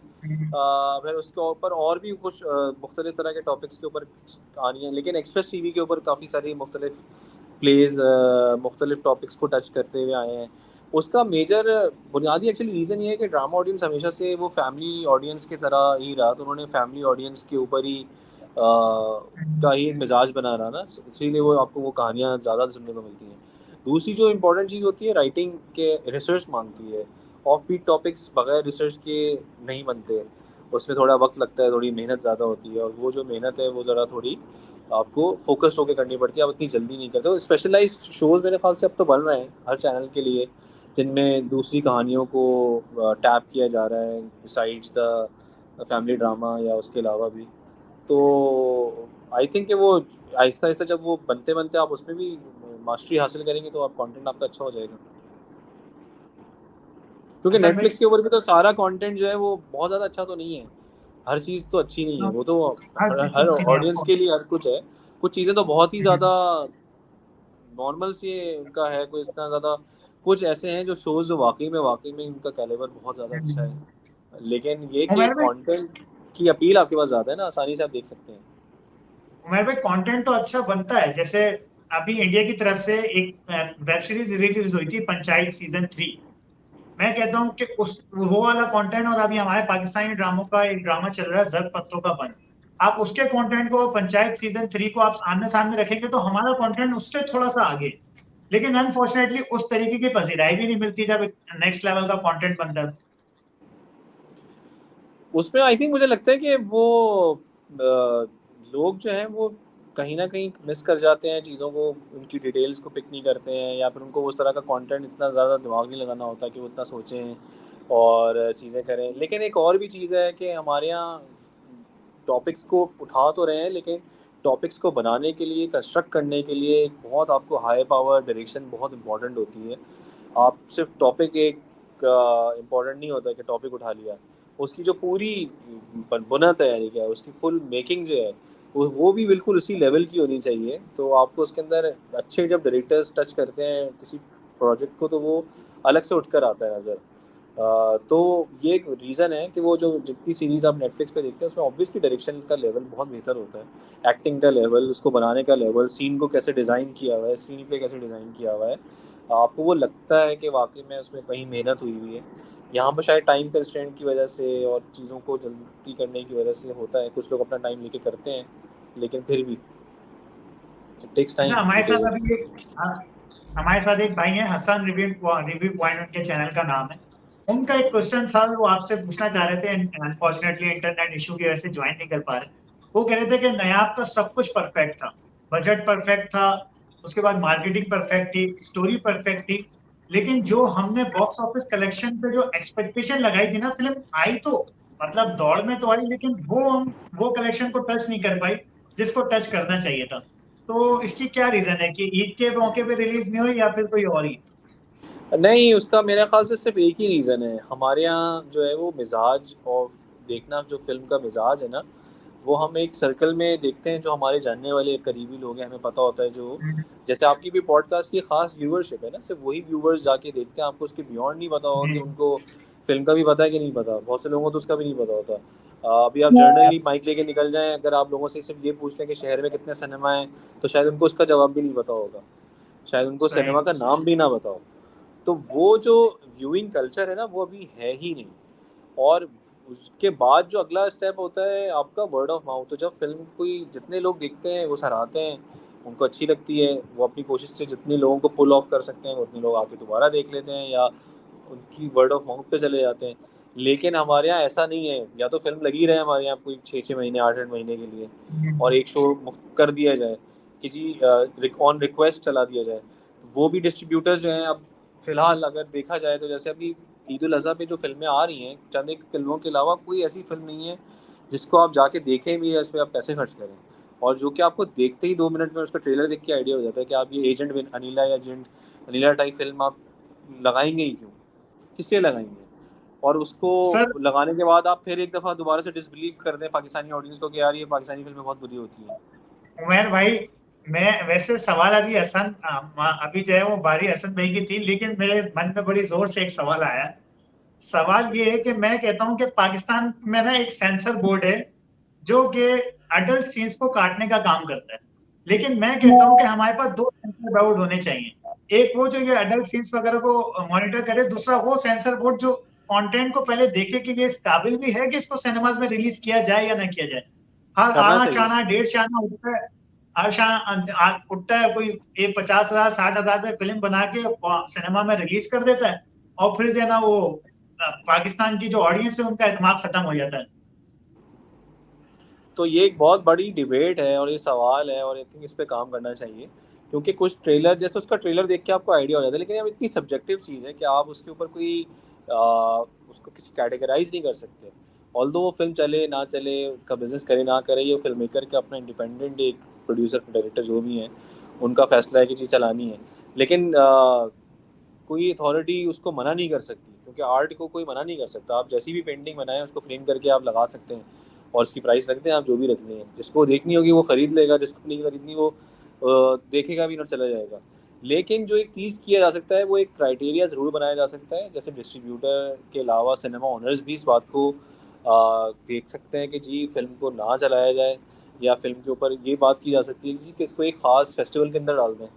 फिर उसके ऊपर और भी कुछ मुख्तलिफ तरह के टॉपिक्स के ऊपर कहानियाँ, लेकिन एक्सप्रेस टीवी के ऊपर काफ़ी सारी मुख्तलिफ प्लेज मुख्तलिफ टॉपिक्स को टच करते हुए आए हैं। उसका मेजर बुनियादी एक्चुअली रीज़न ये है कि ड्रामा ऑडियंस हमेशा से वो फैमिली ऑडियंस की तरह ही रहा, तो उन्होंने फैमिली ऑडियंस के ऊपर ही का ही एक मिजाज बना रहा ना, इसीलिए वो आपको वो कहानियाँ ज़्यादा सुनने को मिलती हैं। दूसरी जो इम्पोर्टेंट चीज़ होती है, राइटिंग के रिसर्च मांगती है। ऑफ बीट टॉपिक्स बगैर रिसर्च के नहीं बनते, उसमें थोड़ा वक्त लगता है, थोड़ी मेहनत ज़्यादा होती है, और वो जो मेहनत है वो ज़रा थोड़ी आपको फोकस्ड होकर करनी पड़ती है, आप इतनी जल्दी नहीं करते। तो स्पेशलाइज्ड शोज़ मेरे ख्याल से अब तो बन रहे हैं हर चैनल के लिए, जिनमें दूसरी कहानियों को टैप किया जा रहा है बिसाइड्स द फैमिली ड्रामा या उसके अलावा भी। तो आई थिंक कि वो आहिस्ता आहिस्ता जब वो बनते बनते आप उसमें भी मास्टरी हासिल करेंगे तो आप कंटेंट आपका अच्छा हो जाएगा, क्योंकि असल में नेटफ्लिक्स के ऊपर भी तो सारा कंटेंट जो है वो बहुत ज़्यादा अच्छा तो नहीं है। हर चीज़ तो अच्छी नहीं है, वो तो हर हर चीज नहीं ऑडियंस आपको। के लिए हर कुछ है। कुछ चीज़ें तो बहुत ही ज़्यादा नॉर्मल सी उनका है, कोई इतना ज़्यादा, कुछ ऐसे हैं जो शोज़ जो वाकई में उनका कैलिबर बहुत ज़्यादा अच्छा है, लेकिन ये कि उमर भाई, कंटेंट की अपील आपके पास ज़्यादा है ना, आसानी से आप देख सकते हैं। कंटेंट तो अच्छा बनता है। जैसे अभी इंडिया की तरफ से एक वेब सीरीज रिलीज हुई थी, पंचायत सीजन 3। मैं कहता हूँ कि उस वो वाला कंटेंट, और अभी हमारे पाकिस्तानी ड्रामों का एक ड्रामा चल रहा है, जर पत्तों का बन, आप उसके कंटेंट को, पंचायत सीजन 3 को आप आमने सामने रखेंगे तो हमारा कंटेंट उससे थोड़ा सा आगे। लेकिन अनफॉर्चुनेटली उस तरीके की पजीराई भी नहीं मिलती जब नेक्स्ट लेवल का कंटेंट बनता है। उसमें आई थिंक मुझे लगता है कि वो लोग जो हैं वो कहीं ना कहीं मिस कर जाते हैं चीज़ों को, उनकी डिटेल्स को पिक नहीं करते हैं, या फिर उनको उस तरह का कंटेंट इतना ज़्यादा दिमाग नहीं लगाना होता कि वो इतना सोचें और चीज़ें करें। लेकिन एक और भी चीज़ है कि हमारे यहाँ टॉपिक्स को उठा तो रहे हैं, लेकिन टॉपिक्स को बनाने के लिए, कंस्ट्रक्ट करने के लिए एक बहुत आपको हाई पावर डायरेक्शन बहुत इंपॉर्टेंट होती है। आप सिर्फ टॉपिक एक इम्पॉर्टेंट नहीं होता कि टॉपिक उठा लिया, उसकी जो पूरी बुनत है, यानी क्या उसकी फुल मेकिंग जो है वो भी बिल्कुल उसी लेवल की होनी चाहिए। तो आपको उसके अंदर अच्छे, जब डायरेक्टर्स टच करते हैं किसी प्रोजेक्ट को, तो वो अलग से उठकर आता है नज़र। तो ये एक रीज़न है कि वो जो जितनी सीरीज़ आप नेटफ्लिक्स पे देखते हैं उसमें ऑब्वियसली डायरेक्शन का लेवल बहुत बेहतर होता है, एक्टिंग का लेवल, उसको बनाने का लेवल, सीन को कैसे डिज़ाइन किया हुआ है, स्क्रीन प्ले कैसे डिज़ाइन किया हुआ है, आपको वो लगता है कि वाकई में उसमें कहीं मेहनत हुई हुई है। यहाँ पर शायद टाइम कंस्ट्रेंट की वजह से और चीज़ों को जल्दी करने की वजह से होता है, कुछ लोग अपना टाइम लेके करते हैं, लेकिन फिर भी इट टेक्स अच्छा, टाइम टू हमारे डू साथ इट। अभी हाँ, हमारे साथ एक भाई है हसन, रिव्यू रिव्यू पॉइंट उनके चैनल का नाम है। उनका एक क्वेश्चन था, वो आपसे पूछना चाह रहे थे, अनफॉर्चुनेटली इंटरनेट इशू की वजह से ज्वाइन नहीं कर पा रहे। वो कह रहे थे कि नायाब का सब कुछ परफेक्ट था, बजट परफेक्ट था, उसके बाद मार्केटिंग परफेक्ट थी, स्टोरी परफेक्ट थी, लेकिन जो हमने बॉक्स ऑफिस कलेक्शन पे जो एक्सपेक्टेशन लगाई थी ना, फिल्म आई तो मतलब दौड़ में तो आई, लेकिन वो कलेक्शन को टच नहीं कर पाई जिसको टच करना चाहिए था। तो इसकी क्या रीजन है कि ईद के मौके पे रिलीज नहीं हुई या फिर कोई और ही? नहीं, उसका मेरे ख्याल से सिर्फ एक ही रीज़न है। हमारे यहाँ जो है वो मिजाज और देखना, जो फिल्म का मिजाज है ना, वो हम एक सर्कल में देखते हैं, जो हमारे जानने वाले करीबी लोग हैं, हमें पता होता है। जो हम्म, जैसे आपकी भी पॉडकास्ट की खास व्यूअरशिप है ना, सिर्फ वही व्यूअर्स जाके देखते हैं, आपको उसके बियॉन्ड नहीं पता होगा कि हम्म, उनको फिल्म का भी पता है कि नहीं पता। बहुत से लोगों को तो उसका भी नहीं पता होता। अभी आप जर्नली माइक लेके निकल जाएं, अगर आप लोगों से सिर्फ ये पूछ लें कि शहर में कितने सिनेमा हैं, तो शायद उनको उसका जवाब भी नहीं पता होगा, शायद उनको सही। सिनेमा का नाम भी ना बताओ। तो वो जो व्यूइंग कल्चर है ना, वो अभी है ही नहीं। और उसके बाद जो अगला स्टेप होता है आपका वर्ड ऑफ माउथ। तो जब फिल्म कोई, जितने लोग देखते हैं वो सराहते हैं, उनको अच्छी लगती है, वो अपनी कोशिश से जितने लोगों को पुल ऑफ कर सकते हैं वो उतने लोग आके दोबारा देख लेते हैं, या उनकी वर्ड ऑफ माउथ पे चले जाते हैं। लेकिन हमारे यहाँ ऐसा नहीं है, या तो फिल्म लगी रहे हमारे यहाँ कोई 6-6 महीने, 8-8 महीने के लिए, और हम्म, एक शो कर दिया जाए कि जी ऑन रिक्वेस्ट चला दिया जाए। वो भी डिस्ट्रीब्यूटर्स जो हैं अब, फिलहाल अगर देखा जाए तो, जैसे अभी ईद उल अज़हा पे जो फिल्में आ रही हैं, चंद एक फिल्मों के अलावा कोई ऐसी फिल्म नहीं है जिसको आप जाके देखें भी या इस पर आप पैसे खर्च करें, और जो कि आपको देखते ही 2 मिनट में उसका ट्रेलर देख के आइडिया हो जाता है कि आप ये एजेंट अनिला या एजेंट अनिला टाइप फिल्म आप लगाएंगे ही क्यों, किस लिए लगाएंगे। और उसको सर, लगाने के बाद आप फिर एक दफ़ा दोबारा से डिसबिलीव कर दें पाकिस्तानी ऑडियंस को कि यार ये पाकिस्तानी फिल्में बहुत बुरी होती हैं। उमैर भाई, मैं वैसे सवाल अभी अभी जो है वो बारी हसन भाई की थी, लेकिन मेरे मन में बड़ी जोर से एक सवाल आया। सवाल ये है कि मैं कहता हूँ कि पाकिस्तान में ना एक सेंसर बोर्ड है जो कि अडल्ट सीन्स को काटने का काम करता है, लेकिन मैं कहता हूँ कि हमारे पास दो सेंसर बोर्ड होने चाहिए। एक वो जो ये अडल्ट सीन्स वगैरह को मॉनिटर करे, दूसरा वो सेंसर बोर्ड जो कंटेंट को पहले देखे कि ये इस काबिल भी है कि इसको सिनेमाज में रिलीज किया जाए या ना किया जाए। हर करना आना चाहिए। चाना डेढ़ शाना उठता है, हर शाना उठता है कोई, ये 50,000 60,000 में फिल्म बना के सिनेमा में रिलीज कर देता है, और फिर जो है ना वो पाकिस्तान की जो ऑडियंस है उनका एतमाद खत्म हो जाता है। तो ये एक बहुत बड़ी डिबेट है और ये सवाल है, और आई थिंक इस पे काम करना चाहिए, क्योंकि कुछ ट्रेलर, जैसे उसका ट्रेलर देख के आपको आइडिया हो जाता है, लेकिन अब इतनी सब्जेक्टिव चीज़ है कि आप उसके ऊपर कोई उसको किसी कैटेगराइज नहीं कर सकते। ऑल्दो वो फिल्म चले ना चले, उसका बिजनेस करे ना करे, ये फिल्म मेकर का अपना इंडिपेंडेंट एक प्रोड्यूसर डायरेक्टर जो भी हैं, उनका फैसला है कि चीज़ चलानी है। लेकिन कोई अथॉरिटी उसको मना नहीं कर सकती, क्योंकि आर्ट को कोई मना नहीं कर सकता। आप जैसी भी पेंटिंग बनाएं उसको फ्रेम करके आप लगा सकते हैं, और उसकी प्राइस रख दें आप जो भी रखनी है, जिसको देखनी होगी वो खरीद लेगा, जिसको नहीं खरीदनी वो देखेगा भी और चला जाएगा। लेकिन जो एक चीज़ किया जा सकता है, वो एक क्राइटेरिया ज़रूर बनाया जा सकता है, जैसे डिस्ट्रीब्यूटर के अलावा सिनेमा ओनर्स भी इस बात को देख सकते हैं कि जी फिल्म को ना चलाया जाए, या फिल्म के ऊपर ये बात की जा सकती है कि जी किसको एक ख़ास फेस्टिवल के अंदर डाल दें।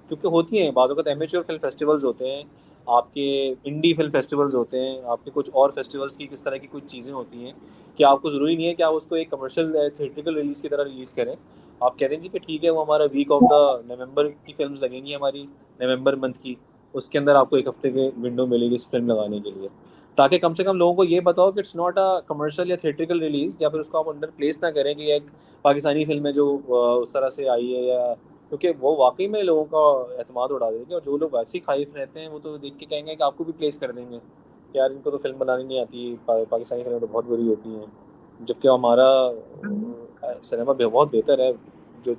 क्योंकि होती हैं बाज़ वक़्त एमेच्योर फिल्म फेस्टिवल्स होते हैं, आपके इंडी फिल्म फेस्टिवल्स होते हैं, आपके कुछ और फेस्टिवल्स की किस तरह की कुछ चीज़ें होती हैं कि आपको ज़रूरी नहीं है कि आप उसको एक कमर्शियल थिएट्रिकल रिलीज़ की तरह रिलीज़ करें। आप कह दें जी कि ठीक है, वो हमारा वीक ऑफ द नवंबर की फिल्म्स लगेंगी हमारी, नवंबर मंथ की, उसके अंदर आपको 1 हफ्ते की विंडो मिलेगी इस फिल्म लगाने के लिए, ताकि कम से कम लोगों को ये बताओ कि इट्स नॉट अ कमर्शियल या थिएट्रिकल रिलीज, या फिर उसको आप अंडर प्लेस ना करें कि ये एक पाकिस्तानी फिल्म है जो उस तरह से आई है, या क्योंकि वो वाकई में लोगों का एतमाद उड़ा देगी, और जो लोग वैसे ही खाइफ रहते हैं वो तो देख के कहेंगे कि आपको भी प्लेस कर देंगे, यार इनको तो फिल्म बनानी नहीं आती, पाकिस्तानी फिल्में तो बहुत बुरी होती हैं, जबकि हमारा सिनेमा बहुत बेहतर है, जो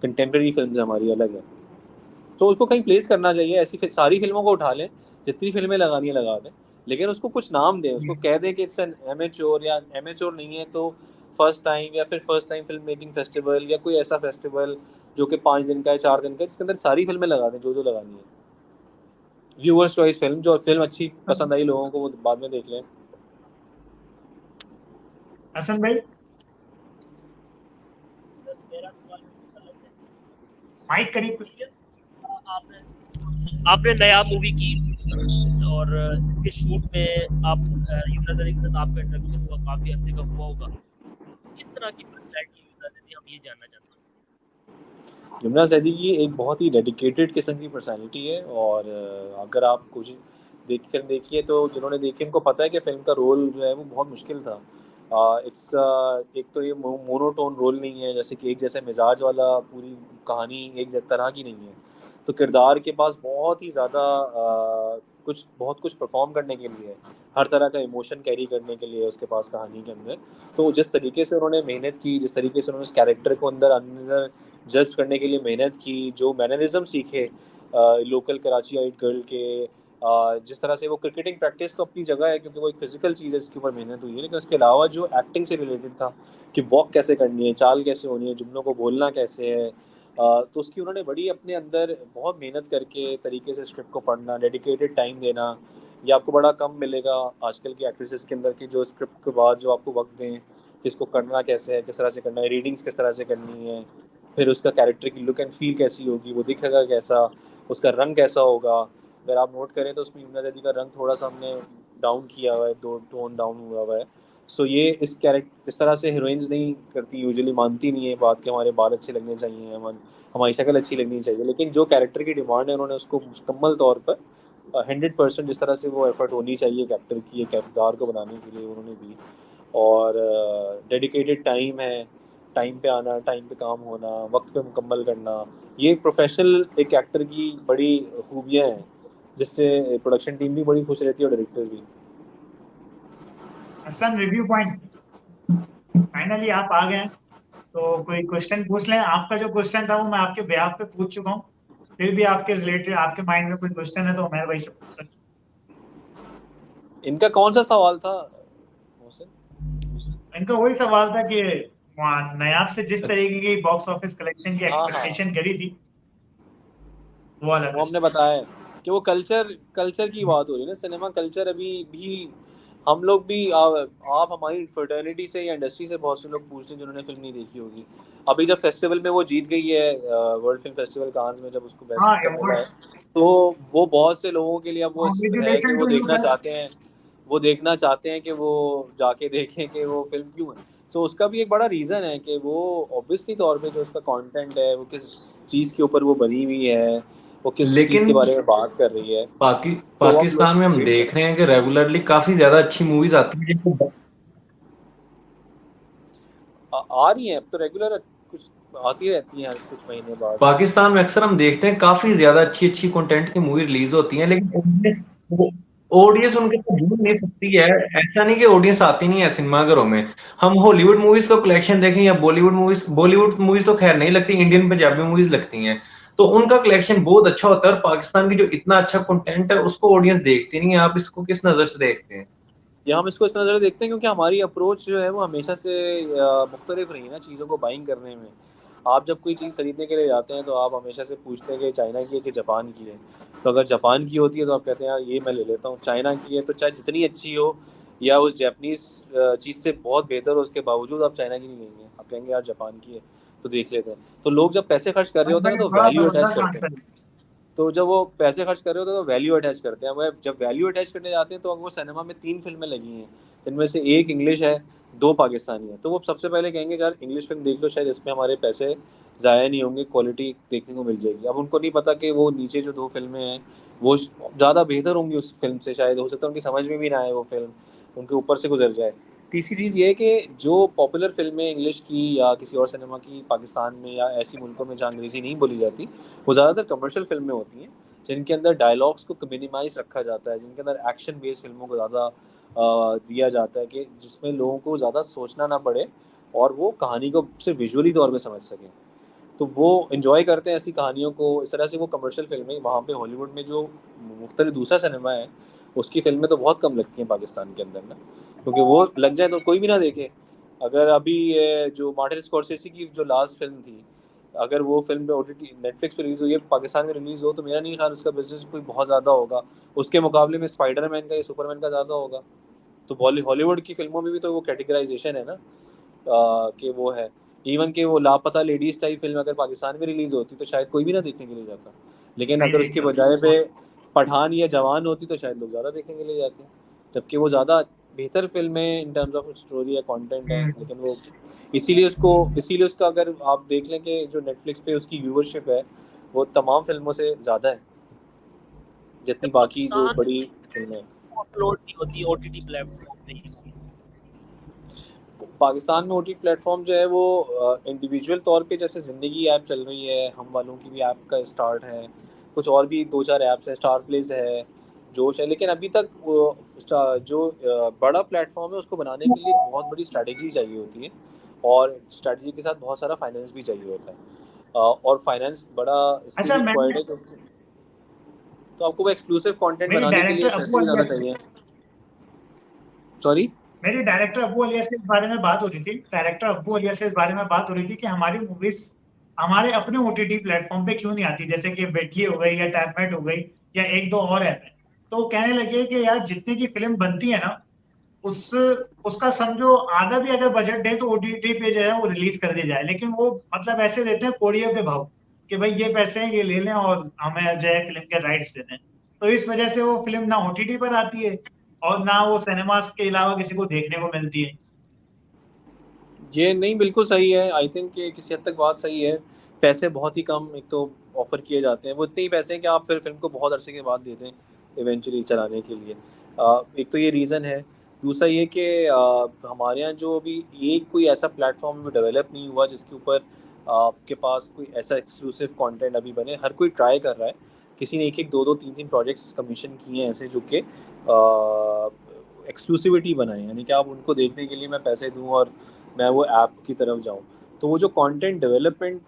कंटेम्प्रेरी फिल्म हमारी अलग है। तो उसको कहीं प्लेस करना चाहिए, ऐसी सारी फिल्मों को उठा लें, जितनी फिल्में लगानी है लगा दें, लेकिन उसको कुछ नाम दें, उसको कह दें कि इट्स एन एमेच्योर, या एमेच्योर नहीं है तो फर्स्ट टाइम, या फिर first time film making festival, या कोई ऐसा फेस्टिवल जो कि 5 दिन का है, 4 दिन का है, जिसके अंदर सारी फिल्में लगा दें जो जो लगानी है। व्यूअर्स चॉइस फिल्म, जो फिल्म अच्छी पसंद आई लोगों को वो बाद में देख लें। हसन भाई, सर मेरा सवाल अलग है। माइक करीब। एक्सपीरियंस आपने आपने नया मूवी की और इसके शूट में आप युमना ज़रीन के साथ आपका इंटरेक्शन हुआ, काफ़ी अरसे का हुआ होगा। किस तरह की पर्सनैलिटी युमना ज़रीन, हम ये जानना चाहते हैं। यमुना सैदी की एक बहुत ही डेडिकेटेड किस्म की पर्सनालिटी है, और अगर आप कुछ फिल्म देखिए तो जिन्होंने देखी उनको पता है कि फ़िल्म का रोल जो है वो बहुत मुश्किल था। इट्स एक तो ये मोनोटोन रोल नहीं है, जैसे कि एक जैसे मिजाज वाला, पूरी कहानी एक तरह की नहीं है, तो किरदार के पास बहुत ही ज़्यादा बहुत कुछ परफॉर्म करने के लिए, हर तरह का इमोशन कैरी करने के लिए उसके पास कहानी के अंदर। तो जिस तरीके से उन्होंने मेहनत की, जिस तरीके से उन्होंने उस कैरेक्टर को अंदर अंदर जज करने के लिए मेहनत की, जो मैनरिज्म सीखे लोकल कराची आइट गर्ल के, जिस तरह से वो क्रिकेटिंग प्रैक्टिस तो अपनी जगह है क्योंकि वो एक फिजिकल चीज़ है, इसके ऊपर मेहनत हुई है, लेकिन उसके अलावा जो एक्टिंग से रिलेटेड था कि वॉक कैसे करनी है, चाल कैसे होनी है, जुमलों को बोलना कैसे है, तो उसकी उन्होंने बड़ी अपने अंदर बहुत मेहनत करके तरीके से स्क्रिप्ट को पढ़ना, डेडिकेटेड टाइम देना। ये आपको बड़ा कम मिलेगा आजकल की एक्ट्रेसेस के अंदर, की जो स्क्रिप्ट के बाद जो आपको वक्त दें कि इसको करना कैसे है, किस तरह से करना है, रीडिंग्स किस तरह से करनी है, फिर उसका कैरेक्टर की लुक एंड फील कैसी होगी, वो दिखेगा कैसा, उसका रंग कैसा होगा। अगर आप नोट करें तो उसमें यमुना दीदी का रंग थोड़ा सा हमने डाउन किया हुआ है, दो टोन डाउन हुआ है। सो ये इस तरह से हीरोइंस नहीं करती, यूजुअली मानती नहीं है बात कि हमारे बाल अच्छे लगने चाहिए, हमारी शक्ल अच्छी लगनी चाहिए, लेकिन जो कैरेक्टर की डिमांड है उन्होंने उसको मुकम्मल तौर पर 100% जिस तरह से वो एफर्ट होनी चाहिए कैरेक्टर की, किरदार को बनाने के लिए उन्होंने दी। और डेडिकेटेड टाइम है, टाइम पे आना, टाइम पे काम होना, वक्त पे मुकम्मल करना, ये एक प्रोफेशनल एक एक्टर की बड़ी खूबियाँ हैं, जिससे प्रोडक्शन टीम भी बड़ी खुश रहती है और डायरेक्टर्स भी। हसन, रिव्यू पॉइंट फाइनली आप आ गए हैं, तो कोई क्वेश्चन पूछ लें। आपका जो क्वेश्चन था वो मैं आपके बेहाफ पे पूछ चुका हूँ, फिर भी आपके रिलेटेड आपके माइंड में कोई क्वेश्चन है तो मैं वही से पूछ सकता इनका कौन सा सवाल था मोहसिन? हूँ। इनका वही सवाल था कि नायाब से जिस तरीके की बॉक्स ऑफिस कलेक्शन की हाँ हाँ, एक्सपेक्टेशन करी थी, वो वाला वो हमने क्वेश्चन। बताया है कि वो कल्चर की बात हो रही है ना, सिनेमा कल्चर अभी भी हम लोग भी आप हमारी फ्रेटर्निटी से या इंडस्ट्री से बहुत से लोग पूछते हैं जिन्होंने फिल्म नहीं देखी होगी। अभी जब फेस्टिवल में वो जीत गई है, वर्ल्ड फिल्म फेस्टिवल कांस में जब उसको बेस्ट हाँ, फिल्म का मिला अवार्ड। है, तो वो बहुत से लोगों के लिए अब वो है कि कॉन्ग्रेचुलेशन वो टू यू देखना सर। चाहते हैं, कि वो जाके देखें कि वो फिल्म क्यों है। तो उसका भी एक बड़ा रीज़न है कि वो ऑब्वियसली तौर पे जो उसका कंटेंट है, वो किस चीज़ के ऊपर वो बनी हुई है, वो किस चीज़ के लेकिन बारे में बात कर रही है। तो अब पाकिस्तान में लोग हम वेट कर, देख रहे हैं कि रेगुलरली काफी ज्यादा अच्छी मूवीज आती हैं जिनको आ रही हैं अब तो रेगुलर, कुछ आती रहती हैं हर कुछ महीने बाद। पाकिस्तान में अक्सर हम देखते हैं काफी ज्यादा अच्छी अच्छी कंटेंट की मूवी रिलीज होती हैं, लेकिन ऑडियंस उनके साथ जुड़ नहीं सकती है। ऐसा नहीं कि ऑडियंस आती नहीं है सिनेमाघरों में। हम हॉलीवुड मूवीज का कलेक्शन देखें या बॉलीवुड मूवीज तो खैर नहीं लगती, इंडियन पंजाबी मूवीज लगती हैं, तो उनका कलेक्शन बहुत अच्छा होता है। और पाकिस्तान की जो इतना अच्छा कंटेंट है उसको ऑडियंस देखती नहीं है। आप इसको किस नजर से देखते हैं? या हम इसको इस नज़र से देखते हैं क्योंकि हमारी अप्रोच जो है वो हमेशा से मुख्तलिफ रही है ना चीज़ों को बाइंग करने में। आप जब कोई चीज़ खरीदने के लिए जाते हैं तो आप हमेशा से पूछते हैं कि चाइना की है कि जापान की है। तो अगर जापान की होती है तो आप कहते हैं यार ये मैं ले लेता हूँ, चाइना की है तो चाहे जितनी अच्छी हो या उस जैपनीज चीज़ से बहुत बेहतर हो, उसके बावजूद आप चाइना की नहीं लेंगे, आप कहेंगे यार जापान की है तो देख लेते हैं। तो लोग जब पैसे खर्च कर रहे होते हैं ना तो थोड़ा वैल्यू अटैच जबरदस्त करते हैं। आंसर है। तो जब वो पैसे खर्च कर रहे होते हैं तो वैल्यू अटैच करते हैं। वह जब वैल्यू अटैच करने जाते हैं तो वो सिनेमा में 3 फिल्में लगी हैं, जिनमें से एक इंग्लिश है, 2 पाकिस्तानी हैं, तो वो सबसे पहले कहेंगे यार इंग्लिश फिल्म देख लो, शायद इसमें हमारे पैसे ज़ाया नहीं होंगे, क्वालिटी देखने को मिल जाएगी। अब उनको नहीं पता कि वो नीचे जो 2 फिल्में हैं वो ज़्यादा बेहतर होंगी उस फिल्म से, शायद हो सकता है उनकी समझ में भी ना आए वो फिल्म, उनके ऊपर से गुजर जाए। तीसरी चीज़ ये है कि जो पॉपुलर फिल्में इंग्लिश की या किसी और सिनेमा की पाकिस्तान में या ऐसी मुल्कों में जहाँ अंग्रेज़ी नहीं बोली जाती, वो ज़्यादातर कमर्शियल फिल्में होती हैं, जिनके अंदर डायलॉग्स को मिनिमाइज रखा जाता है, जिनके अंदर एक्शन बेस्ड फिल्मों को ज़्यादा दिया जाता है, कि जिसमें लोगों को ज़्यादा सोचना ना पड़े और वो कहानी को सिर्फ विजुअली तौर पे समझ सकें। तो वो इन्जॉय करते हैं ऐसी कहानियों को, इस तरह से वो कमर्शियल फिल्में। वहाँ पे हॉलीवुड में जो मुख्तलिफ दूसरा सिनेमा है उसकी फिल्में तो बहुत कम लगती हैं पाकिस्तान के अंदर ना, क्योंकि वो लग जाए तो कोई भी ना देखे। अगर अभी ये जो मार्टिन स्कॉर्सेसी की जो लास्ट फिल्म थी, अगर वो फिल्म पे OTT नेटफ्लिक्स पे रिलीज़ हुई है, पाकिस्तान में रिलीज़ हो, तो मेरा नहीं ख्याल उसका बिजनेस कोई बहुत ज़्यादा होगा उसके मुकाबले में स्पाइडरमैन का या सुपरमैन का ज़्यादा होगा। तो हॉलीवुड की फिल्मों में भी तो वो कैटेगराइजेशन है ना, कि वो है। इवन कि वो लापता लेडीज टाइप फिल्म अगर पाकिस्तान में रिलीज होती तो शायद कोई भी ना देखने के लिए जाता, लेकिन नहीं अगर उसके देखी होगी। बजाय पे पठान या जवान होती तो शायद लोग ज़्यादा देखने के लिए जाते, जबकि वो ज़्यादा बेहतर फिल्में इन टर्म्स ऑफ स्टोरी या कंटेंट है। हम्म। लेकिन वो इसीलिए उसका अगर आप देख लें कि जो नेटफ्लिक्स पे उसकी व्यूवरशिप है वो तमाम फिल्मों से ज़्यादा है जितनी बाकी जो पाकिस्तान बड़ी फिल्में हैं। अपलोड नहीं होती OTT प्लेटफॉर्म पे ये चीज़। पाकिस्तान में OTT प्लेटफॉर्म जो है वो इंडिविजुअल तौर पे, जैसे ज़िंदगी ऐप चल रही है, हम वालों की भी ऐप का स्टार्ट है, कुछ और भी 2-4 ऐप्स हैं, स्टार प्लेस है, जोश है, लेकिन अभी तक वो जो बड़ा प्लेटफॉर्म है उसको बनाने के लिए बहुत बड़ी स्ट्रैटेजी चाहिए होती है, और स्ट्रैटेजी के साथ बहुत सारा फाइनेंस भी चाहिए होता है। और फाइनेंस बड़ा इसलिए अच्छा, भी मैंने रिक्वायर्ड है क्योंकि तो आपको वो एक्सक्लूसिव कंटेंट मेरी बनाने के लिए डायरेक्टर अब्बू पैसे भी ज़्यादा अलियास चाहिए। सॉरी। मेरी डायरेक्टर अब्बू अलियास से इस बारे में बात हो रही थी, डायरेक्टर अब्बू अलियास से इस बारे में बात हो रही थी कि हमारी मूवीज हमारे अपने OTT प्लेटफॉर्म पे क्यों नहीं आती, जैसे कि बेटली हो गई या टैपमेट हो गई या एक दो और ऐप है। तो वो कहने लगे कि यार जितने की फिल्म बनती है ना, उस उसका समझो आधा भी अगर बजट दे तो OTT पे जो है वो रिलीज कर दी जाए, लेकिन वो मतलब ऐसे देते हैं कोड़ियों के भाव कि भाई ये पैसे हैं ये ले लें और हमें जो है फिल्म के राइट्स दे दें। तो इस वजह से वो फिल्म ना OTT पर आती है और ना वो सिनेमास के अलावा किसी को देखने को मिलती है। ये नहीं, बिल्कुल सही है। आई थिंक कि किसी हद तक बात सही है। पैसे बहुत ही कम एक तो ऑफर किए जाते हैं, वो इतने ही पैसे हैं कि आप फिर फिल्म को बहुत अरसे के बाद दे दें इवेंचुअली चलाने के लिए। एक तो ये रीज़न है। दूसरा ये कि हमारे यहाँ जो अभी एक कोई ऐसा प्लेटफॉर्म भी डेवलप नहीं हुआ जिसके ऊपर आपके पास कोई ऐसा एक्सक्लूसिव कंटेंट अभी बने। हर कोई ट्राई कर रहा है, किसी ने एक एक दो दो तीन तीन प्रोजेक्ट्स कमीशन किए हैं ऐसे, जो कि एक्सक्लूसिविटी बनाए, यानी कि आप उनको देखने के लिए मैं पैसे दूँ और मैं वो ऐप की तरफ जाऊँ। तो वो जो कंटेंट डेवलपमेंट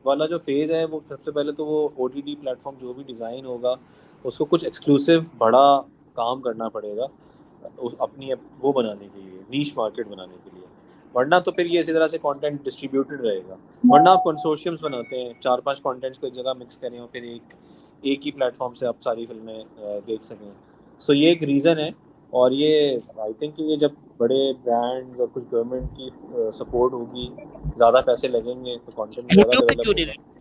वाला जो फेज़ है, वो सबसे पहले तो वो OTT प्लेटफॉर्म जो भी डिज़ाइन होगा उसको कुछ एक्सक्लूसिव बड़ा काम करना पड़ेगा अपनी वो बनाने के लिए, नीश मार्केट बनाने के लिए। वरना तो फिर ये इसी तरह से कंटेंट डिस्ट्रीब्यूटेड रहेगा। वरना आप कंसोर्शियम्स बनाते हैं, 4-5 कंटेंट्स को एक जगह मिक्स करें और फिर एक ही प्लेटफॉर्म से आप सारी फिल्में देख सकें। सो ये एक रीज़न है। और ये आई थिंक ये जब बड़े ब्रांड्स और कुछ गवर्नमेंट की सपोर्ट होगी, ज़्यादा पैसे लगेंगे, तो कंटेंट भी ज़्यादा यूट्यूब पे डेवलप क्यों नहीं होगा। रिलीज?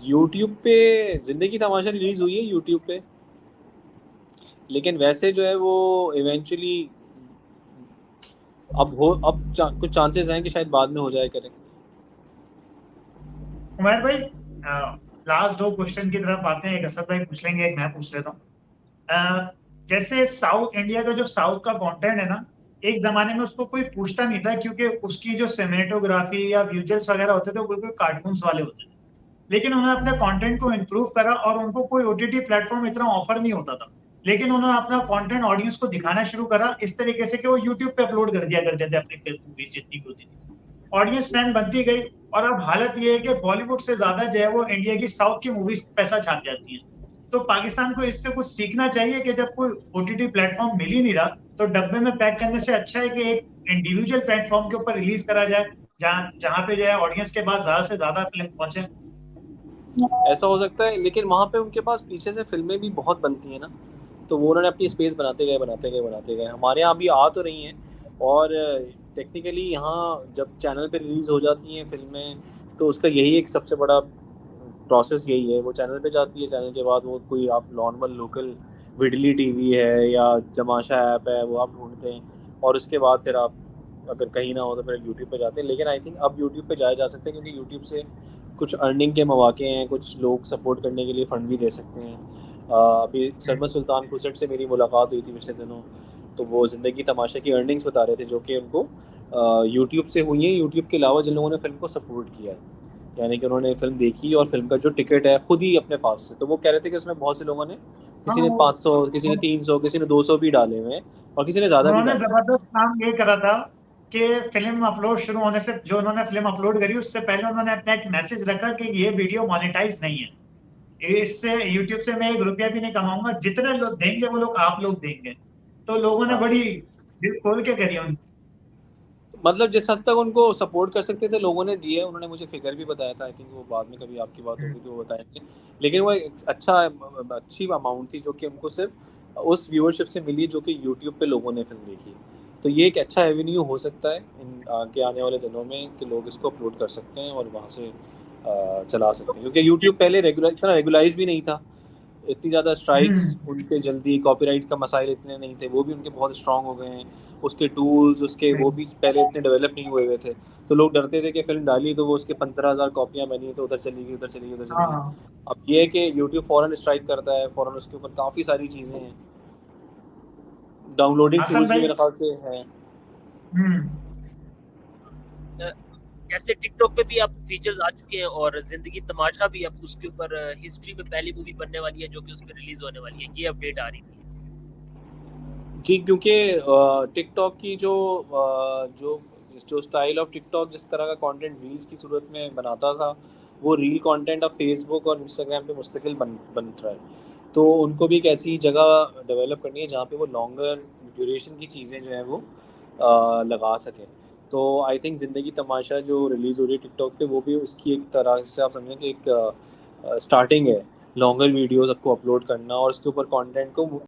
यूट्यूब पे ज़िंदगी तमाशा रिलीज़ हुई है यूट्यूब पे, लेकिन वैसे जो है वो इवेंचुअली कुछ चांसेस हैं कि शायद बाद में हो जाए करें। उमर भाई, लास्ट दो क्वेश्चन की तरफ आते हैं, एक असद भाई पूछ लेंगे एक मैं पूछ लेता हूँ। जैसे साउथ इंडिया का जो साउथ का कंटेंट है ना, एक जमाने में उसको कोई पूछता नहीं था क्योंकि उसकी जो सिनेमेटोग्राफी या विजुअल्स वगैरह होते थे वो बिल्कुल कार्टून्स वाले होते थे। लेकिन उन्होंने अपने कंटेंट को इम्प्रूव करा और उनको कोई OTT प्लेटफॉर्म इतना ऑफर नहीं होता था, लेकिन उन्होंने अपना कंटेंट ऑडियंस को दिखाना शुरू करा इस तरीके से कि वो यूट्यूब पे अपलोड कर दिया करते थे अपनी फिल्म मूवीज जितनी भी होती थी। ऑडियंस फैन बनती गई और अब हालत ये है कि बॉलीवुड से ज्यादा जो है वो इंडिया की साउथ की मूवीज पैसा छाप जाती है। तो पाकिस्तान को इससे कुछ सीखना चाहिए कि जब कोई OTT प्लेटफॉर्म मिल ही नहीं रहा तो डब्बे में पैक करने से अच्छा है कि एक इंडिविजुअल प्लेटफॉर्म के ऊपर रिलीज करा जाए, जहाँ जहाँ पे जो है ऑडियंस के पास ज्यादा से ज्यादा फिल्म पहुंचे। ऐसा हो सकता है, लेकिन वहाँ पे उनके पास पीछे से फिल्में भी बहुत बनती हैं ना, तो वो उन्होंने अपनी स्पेस बनाते गए। हमारे यहाँ भी आ तो रही हैं, और टेक्निकली यहाँ जब चैनल पे रिलीज़ हो जाती हैं फिल्में, तो उसका यही एक सबसे बड़ा प्रोसेस यही है, वो चैनल पे जाती है, चैनल के बाद वो कोई आप नॉर्मल लोकल विडली टीवी है या जमाशा ऐप है, वो आप ढूंढते हैं और उसके बाद फिर आप अगर कहीं ना हो तो फिर यूट्यूब पे जाते हैं। लेकिन आई थिंक अब यूट्यूब पे जाया जा सकता है क्योंकि यूट्यूब से कुछ अर्निंग के मौके हैं, कुछ लोग सपोर्ट करने के लिए फ़ंड भी दे सकते हैं। अभी सरमद सुल्तान खुसट से मेरी मुलाकात हुई थी पिछले दिनों, तो वो ज़िंदगी तमाशा की अर्निंग्स बता रहे थे जो कि उनको यूट्यूब से हुई है, यूट्यूब के अलावा जिन लोगों ने फिल्म को सपोर्ट किया है, यानी कि उन्होंने फिल्म देखी और फिल्म का जो टिकट है खुद ही अपने पास से, तो वो कह रहे थे कि उसमें बहुत से लोगों ने, हाँ किसी ने 500, किसी ने 300, किसी ने 200 भी डाले हुए हैं और किसी ने ज़्यादा भी उन्होंने डाले। जबरदस्त काम ये करा था कि फिल्म अपलोड शुरू होने से, जो उन्होंने फिल्म अपलोड करी उससे पहले उन्होंने अपना एक मैसेज रखा कि ये वीडियो मोनेटाइज नहीं है, इससे यूट्यूब से मैं 1 रुपया भी नहीं कमाऊंगा, जितने लोग देंगे वो लोग आप लोग देंगे। तो लोगों ने हाँ, बड़ी दिल खोल के करी उन। मतलब जिस हद तक उनको सपोर्ट कर सकते थे लोगों ने दिए। उन्होंने मुझे फिगर भी बताया था, आई थिंक वो बाद में कभी आपकी बात होगी तो वो बताएंगे। लेकिन वो एक अच्छी अमाउंट थी जो कि उनको सिर्फ उस व्यूअरशिप से मिली जो कि यूट्यूब पे लोगों ने फिल्म देखी। तो ये एक अच्छा एवेन्यू हो सकता है इन आगे आने वाले दिनों में कि लोग इसको अपलोड कर सकते हैं और वहाँ से चला सकते हैं, क्योंकि यूट्यूब पहले इतना रेगुलाइज भी नहीं था। इतनी ज़्यादा स्ट्राइक्स हम्म। उनके जल्दी, कॉपीराइट का मसाइल इतने नहीं थे, वो भी उनके बहुत स्ट्रांग हो गए हैं। उसके टूल्स उसके वो भी पहले इतने डेवलप नहीं हुए हुए थे, तो लोग डरते थे कि फिल्म डाली तो वो उसके 15,000 कॉपियाँ बनी तो उधर चली गई, उधर चली गई, उधर चली गई। हाँ अब ये है कि यूट्यूब फ़ौरन स्ट्राइक करता है, फ़ौरन उसके ऊपर काफ़ी सारी चीज़ें हैं, डाउनलोडिंग हसन टूल्स भी भाई। मेरे ख्याल से हैं। हम्म। जैसे टिकटॉक पे भी अब फीचर्स आ चुके हैं और जिंदगी तमाशा भी अब उसके ऊपर हिस्ट्री में पहली मूवी बनने वाली है जो कि उस पर रिलीज होने वाली है, ये अपडेट आ रही थी। जी, क्योंकि टिकटॉक की जो जो स्टाइल ऑफ टिकटॉक जिस तरह का कंटेंट रील्स की सूरत में बनाता था, वो रील कंटेंट अब फेसबुक और इंस्टाग्राम पे मुस्तकिल बन रहा है। तो उनको भी एक ऐसी जगह डेवलप करनी है जहाँ पे वो लॉन्गर ड्यूरेशन की चीज़ें जो हैं वो लगा सकें। तो आई थिंक ज़िंदगी तमाशा जो रिलीज़ हो रही है टिकटॉक पे, वो भी उसकी एक तरह से आप समझें कि एक स्टार्टिंग है लॉन्गर वीडियोस आपको अपलोड करना और उसके ऊपर कंटेंट को